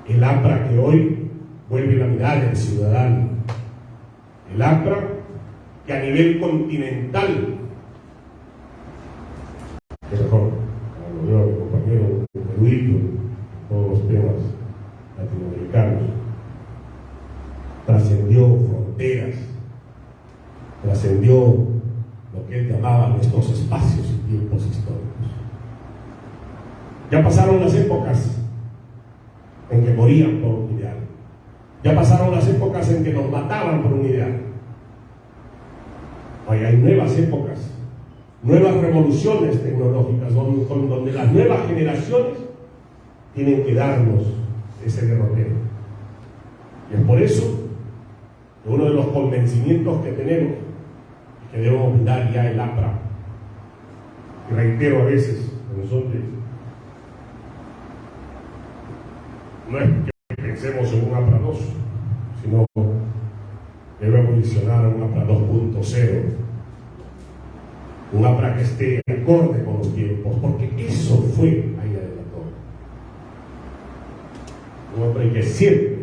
el APRA que hoy vuelve la mirada del ciudadano, el APRA que a nivel continental, mejor, como veo a mi compañero erudito en todos los temas latinoamericanos, trascendió fronteras, trascendió lo que él llamaba nuestros espacios y tiempos históricos. Ya pasaron las épocas en que morían por un ideal, ya pasaron las épocas en que nos mataban por un ideal. Hoy hay nuevas épocas, nuevas revoluciones tecnológicas donde las nuevas generaciones tienen que darnos ese derrotero. Y es por eso que uno de los convencimientos que tenemos es que debemos dar ya el APRA. Y reitero a veces a nosotros, no es que pensemos en un APRA 2, sino debe evolucionar a un APRA 2.0, un APRA que esté acorde con los tiempos, porque eso fue ahí de la Torre. Un APRA que siempre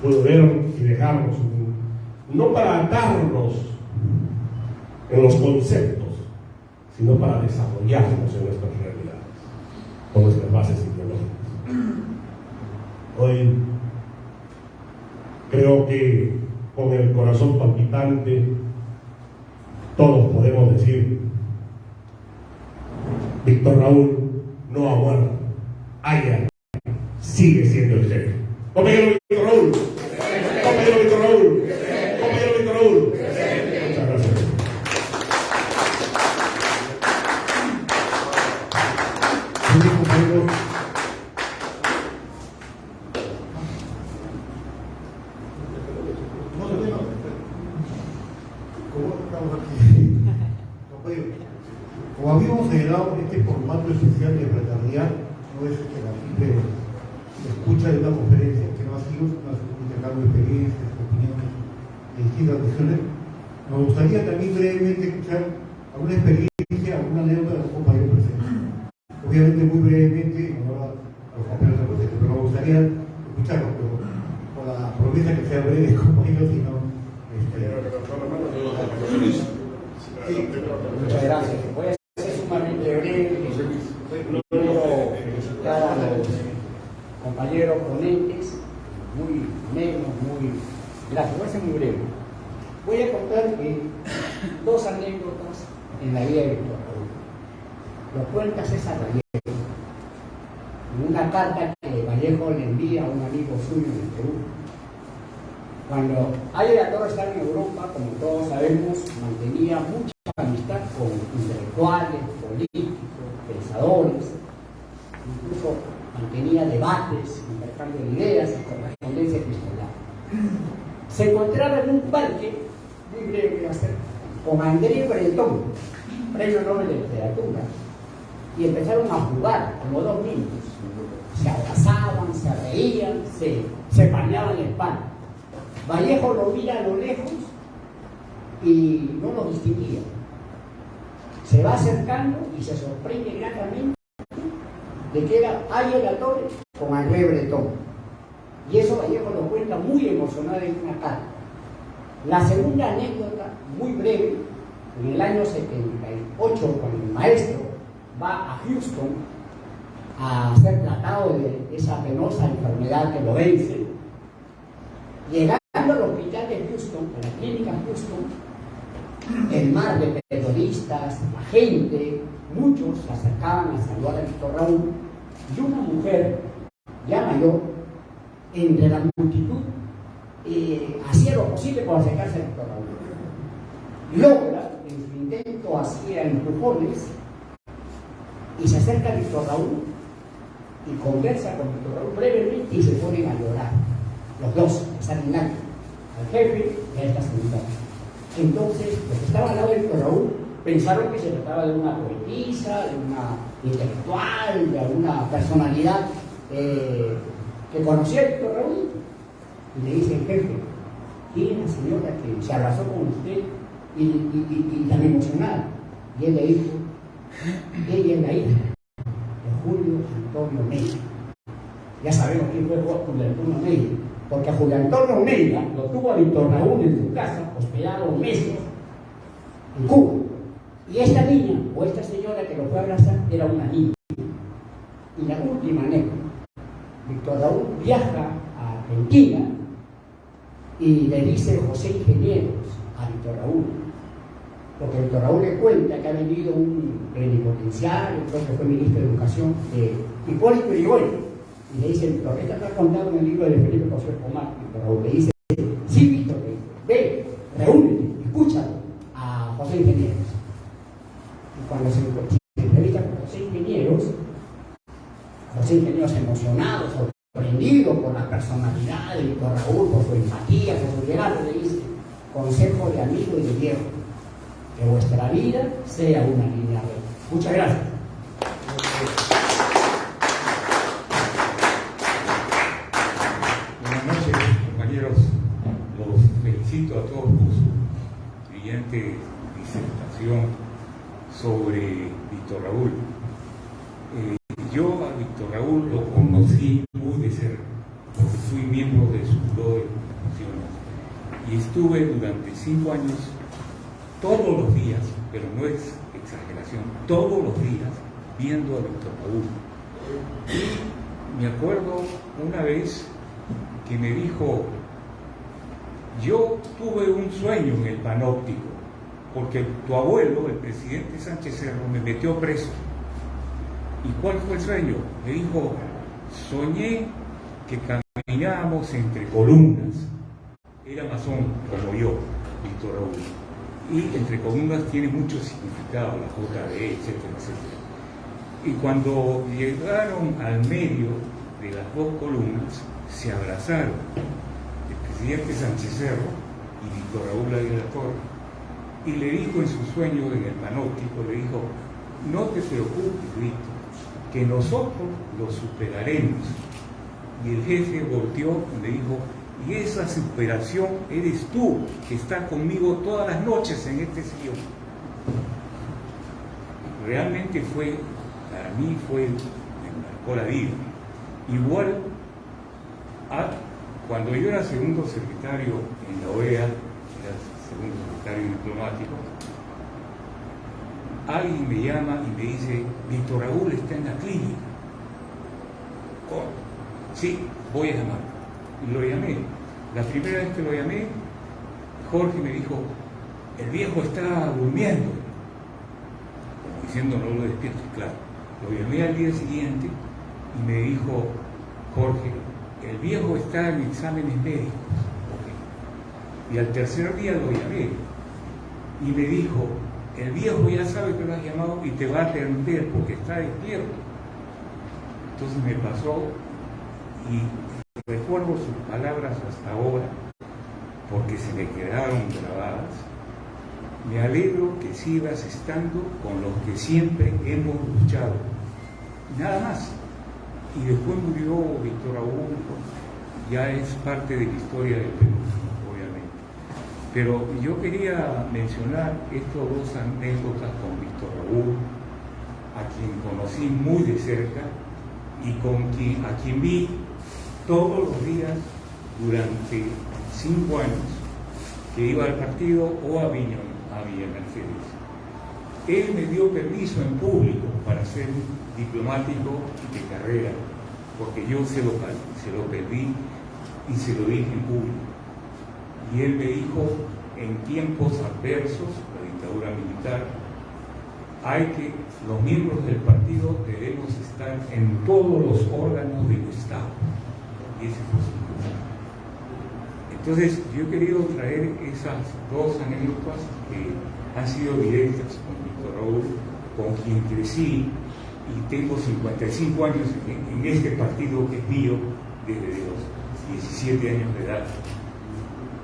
pudo ver y dejarnos, no para atarnos en los conceptos, sino para desarrollarnos en nuestras realidades, con nuestras bases ideológicas. Hoy creo que con el corazón palpitante todos podemos decir: Víctor Raúl no ha muerto, Aya sigue siendo el jefe. Compañero Víctor Raúl, compañero Víctor Raúl, compañero Víctor Raúl. Muchas gracias. Sí, compañero. Como habíamos señalado, este formato especial de fraternidad no es que la simple escucha de una conferencia, que no ha sido un intercambio de experiencias, de opiniones, de distintas cuestiones. Nos gustaría también brevemente escuchar alguna experiencia, alguna anécdota de los compañeros presentes. Obviamente muy brevemente, no a los compañeros presentes, pero me gustaría escucharlos, pero con la promesa que sea breve, compañeros, si no... Muchas gracias. Voy a ser sumamente breve. Quiero felicitar a los compañeros ponentes, muy amenos, muy gracias. Voy a ser muy breve. Voy a contar dos anécdotas en la vida de Víctor Raúl. Lo cuenta César Vallejo, en una carta que Vallejo le envía a un amigo suyo en el Perú. Cuando Aya de la Torre estaba en Europa, como todos sabemos, mantenía mucha amistad con intelectuales, políticos, pensadores, incluso mantenía debates, intercambio de ideas y correspondencia epistolar. Se encontraba en un parque, muy breve a hacer, con André Breton, premio Nobel de Literatura, y empezaron a jugar como dos niños. Se abrazaban, se reían, se bañaban en el pan. Vallejo lo mira a lo lejos y no lo distinguía. Se va acercando y se sorprende gratamente de que era Aya de la Torre con André Breton. Y eso Vallejo lo cuenta muy emocionado en una carta. La segunda anécdota, muy breve, en el año 78, cuando el maestro va a Houston a ser tratado de esa penosa enfermedad que lo vence, llegando al hospital de Houston, a la clínica Houston, el mar de periodistas, la gente, muchos se acercaban a saludar a Víctor Raúl, y una mujer ya mayor, entre la multitud, hacía lo posible por acercarse a Víctor Raúl. Logra, en su intento, hacía empujones, y se acerca a Víctor Raúl y conversa con Víctor Raúl brevemente y se ponen a llorar. Los dos están en alto, al jefe y a esta señora. Entonces, los que estaban al lado de Víctor Raúl pensaron que se trataba de una poetisa, de una intelectual, de alguna personalidad que conocía a Víctor Raúl. Y le dice el jefe: ¿quién es la señora que se abrazó con usted y tan emocionada? Y él le dijo: ella es la hija de Julio Antonio Mella. Ya sabemos quién fue Julio Antonio Mella, porque a Julio Antonio Mella lo tuvo a Víctor Raúl en su casa, hospedado meses en Cuba. Y esta niña, o esta señora que lo fue a abrazar, era una niña. Y la última anécdota: Víctor Raúl viaja a Argentina y le dice José Ingenieros a Víctor Raúl, porque Víctor Raúl le cuenta que ha venido un plenipotenciario, creo que fue ministro de Educación, de Hipólito Yrigoyen, y le dice: Víctor, ¿qué está contando en el libro de Felipe José Pomar? Víctor Raúl le dice: sí, Víctor, ve, reúnete, escúchalo a José Ingenieros. Y cuando se entrevista con José Ingenieros emocionado, distinguido por la personalidad de Víctor Raúl, por su empatía, por su liderazgo, le dice: consejo de amigo y de viejo, que vuestra vida sea una línea recta. Muchas gracias. Buenas noches, compañeros. Los felicito a todos por su brillante disertación sobre Víctor Raúl. Yo a Víctor Raúl lo conocí muy de cerca, porque fui miembro de su buró de comunicaciones y estuve durante 5 años, todos los días, pero no es exageración, todos los días viendo a Víctor Raúl. Y me acuerdo una vez que me dijo: yo tuve un sueño en el panóptico, porque tu abuelo, el presidente Sánchez Cerro, me metió preso. ¿Y cuál fue el sueño? Me dijo: soñé que caminábamos entre columnas. Era masón como yo, Víctor Raúl. Y entre columnas tiene mucho significado, la JB, etcétera, etcétera. Y cuando llegaron al medio de las dos columnas, se abrazaron el presidente Sánchez Cerro y Víctor Raúl Aguilar Torres. Y le dijo en su sueño en el panóptico, le dijo: no te preocupes, Víctor, que nosotros lo superaremos. Y el jefe volteó y le dijo: y esa superación eres tú, que estás conmigo todas las noches en este sillón. Realmente fue, para mí me marcó la vida. Igual, cuando yo era segundo secretario en la OEA, era segundo secretario diplomático, alguien me llama y me dice: Víctor Raúl está en la clínica. Oh, sí, voy a llamar. Y lo llamé. La primera vez que lo llamé, Jorge me dijo: el viejo está durmiendo. Como diciendo, no lo despiertes, claro. Lo llamé al día siguiente y me dijo: Jorge, el viejo está en exámenes médicos. Okay. Y al tercer día lo llamé y me dijo: el viejo ya sabe que lo has llamado y te va a atender porque está despierto. Entonces me pasó y recuerdo sus palabras hasta ahora porque se me quedaron grabadas. Me alegro que sigas estando con los que siempre hemos luchado. Nada más. Y después murió Víctor Raúl, ya es parte de la historia del Perú, obviamente. Pero yo quería mencionar estas dos anécdotas con Víctor Raúl, a quien conocí muy de cerca y a quien vi todos los días durante 5 años que iba al partido o a Villa Mercedes. Él me dio permiso en público para ser diplomático de carrera, porque yo se lo pedí y se lo dije en público. Y él me dijo: en tiempos adversos, la dictadura militar, los miembros del partido debemos estar en todos los órganos del Estado. Y ese fue su mensaje. Entonces, yo he querido traer esas dos anécdotas que han sido directas con Víctor Raúl, con quien crecí y tengo 55 años en este partido que es mío desde los 17 años de edad.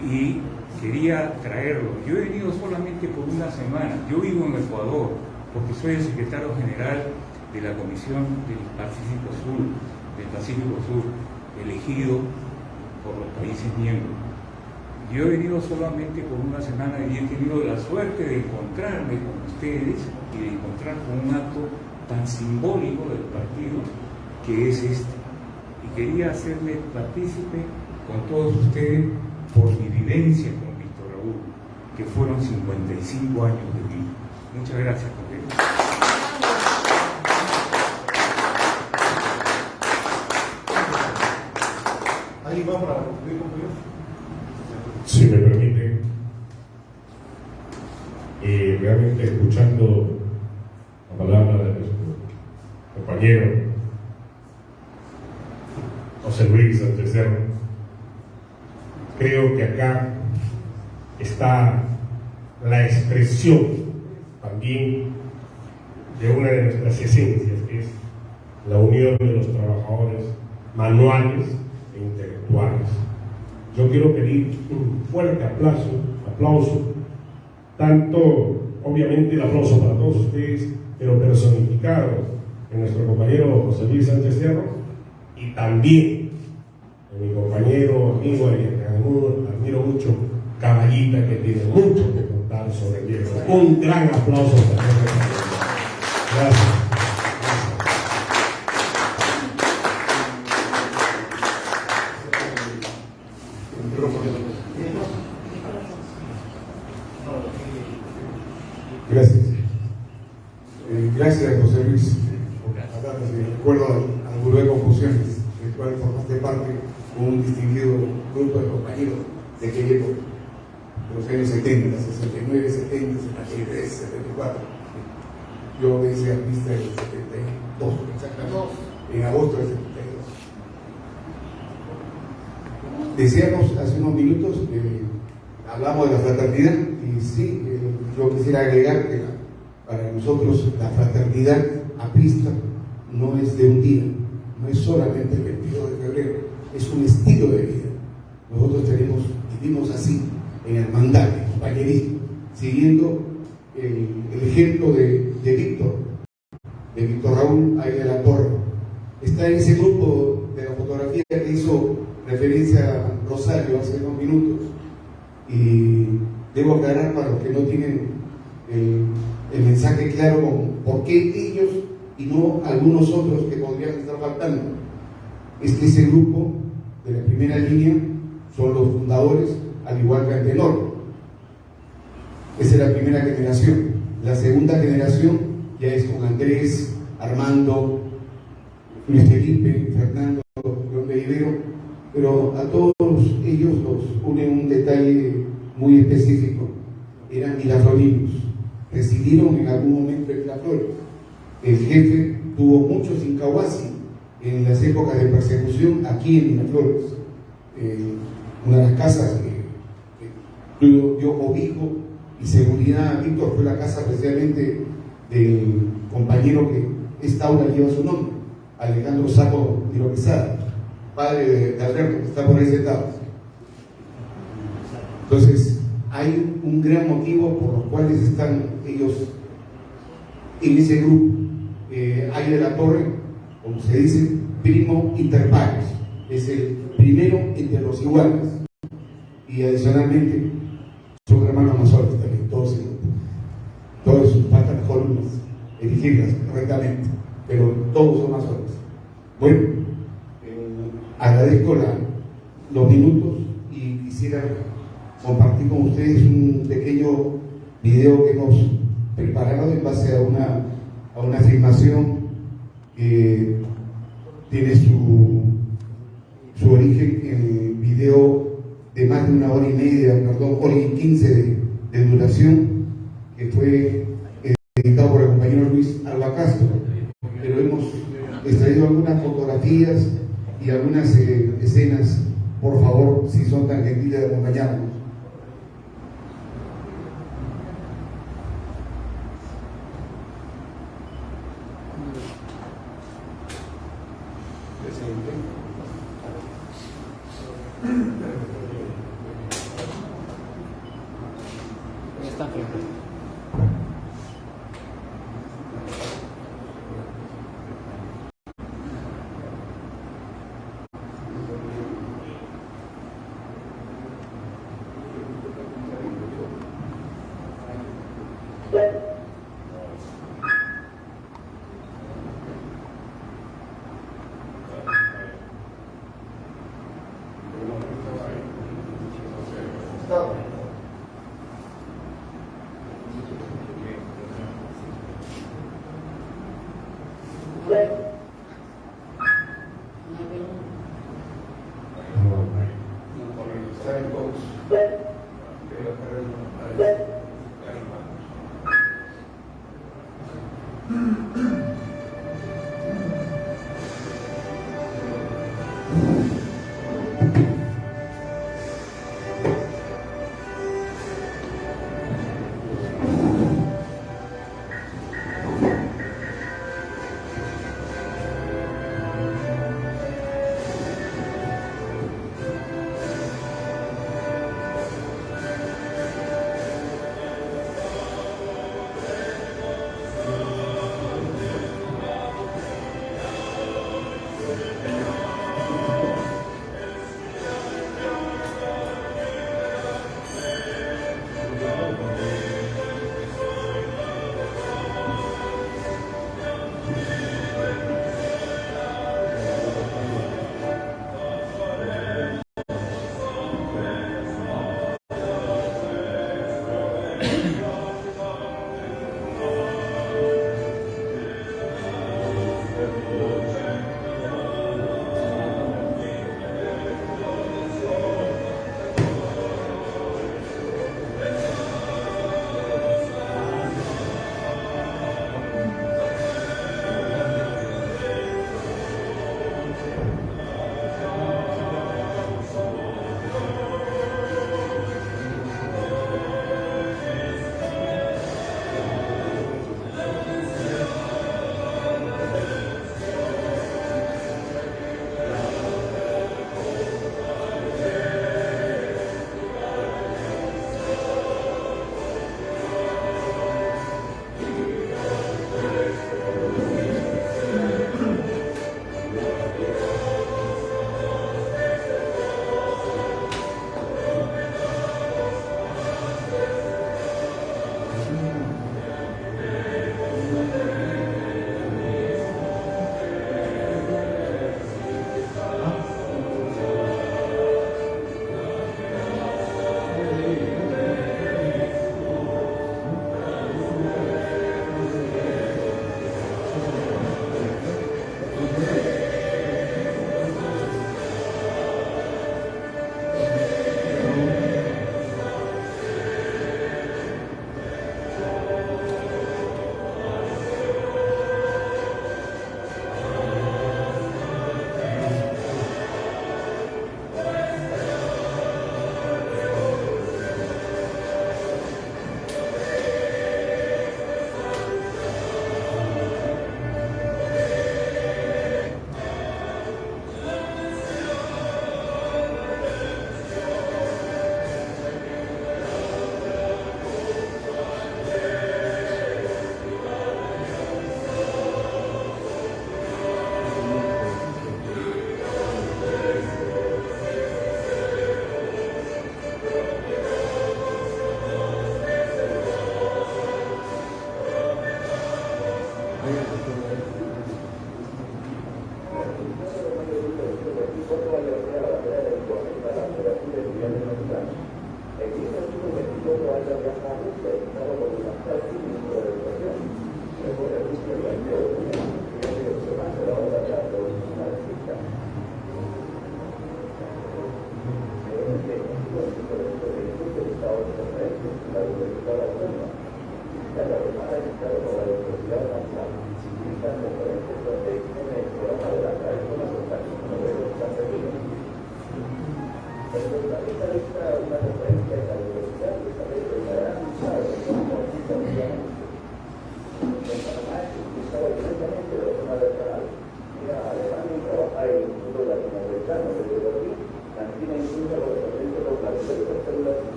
Y quería traerlo. Yo he venido solamente por una semana. Yo vivo en Ecuador porque soy el secretario general de la Comisión del Pacífico Sur, elegido por los países miembros. Yo he venido solamente por una semana y he tenido la suerte de encontrarme con ustedes y de encontrar con un acto tan simbólico del partido que es este. Y quería hacerme partícipe con todos ustedes por mi vivencia con Víctor Raúl, que fueron 55 años de vida. Muchas gracias, compañeros. ¿Alguien va para concluir, compañeros? Si me permite, realmente escuchando la palabra de nuestro compañero José Luis Sánchez Cerro, creo que acá está la expresión también de una de nuestras esencias, que es la unión de los trabajadores manuales intelectuales. Yo quiero pedir un fuerte aplauso, tanto obviamente el aplauso para todos ustedes, pero personificado en nuestro compañero José Luis Sánchez Cerro, y también en mi compañero, amigo, al que admiro mucho, Caballita, que tiene mucho que contar sobre el viejo. Un gran aplauso para él. Gracias. Gracias. Gracias, José Luis. Acá recuerdo al Buró de Confusiones, del cual formaste parte con un distinguido grupo de compañeros de aquella época, de los años 70, 69, 70, 73, 74. Yo hice artista en el 72, exactamente, en agosto del 72. Decíamos hace unos minutos que hablamos de la fraternidad, y sí, yo quisiera agregar que para nosotros la fraternidad aprista no es de un día, no es solamente el 22 de febrero, es un estilo de vida. Nosotros vivimos así, en hermandad, en compañerismo, siguiendo el ejemplo de Víctor Raúl ahí de la Torre. Está en ese grupo de la fotografía que hizo referencia a Rosario hace unos minutos, y debo aclarar para los que no tienen el mensaje claro con por qué ellos y no algunos otros que podrían estar faltando. Ese grupo de la primera línea son los fundadores, al igual que Antenor. Esa es la primera generación. La segunda generación ya es con Andrés, Armando, Luis Felipe, Fernando, León de Ibero, pero a todos ellos los une un detalle muy específico. Eran miraflorinos, residieron en algún momento en Miraflores. El jefe tuvo muchos incahuasi en las épocas de persecución aquí en Miraflores. Una de las casas que dio cobijo y seguridad a Víctor fue la casa precisamente del compañero que esta aula lleva su nombre, Alejandro Saco de Quesada, padre de Alberto, que está por ahí sentado. Entonces, hay un gran motivo por los cuales están ellos en ese grupo. Hay de la Torre, como se dice, primo inter pares, es el primero entre los iguales, y adicionalmente son hermanos mayores también, todos en grupo. Todos faltan columnas, elegirlas correctamente, pero todos son mayores. Bueno, agradezco los minutos y quisiera compartir con ustedes un pequeño video que hemos preparado en base a una filmación que tiene su origen en el video de más de 1 hora y media, hora y 15 de duración, que fue editado por el compañero Luis Alba Castro, pero hemos extraído algunas fotografías y algunas escenas. Por favor, si son tan gentiles de acompañarnos.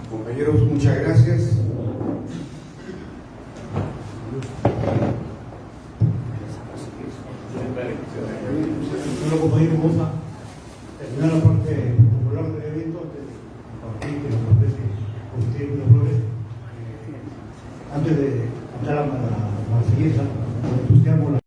Compañeros, muchas gracias. Señor compañero, vamos a terminar la parte popular del evento antes de compartir que nos ofrece José Luis Flores. Antes de cantar a la marsellesa, con entusiasmo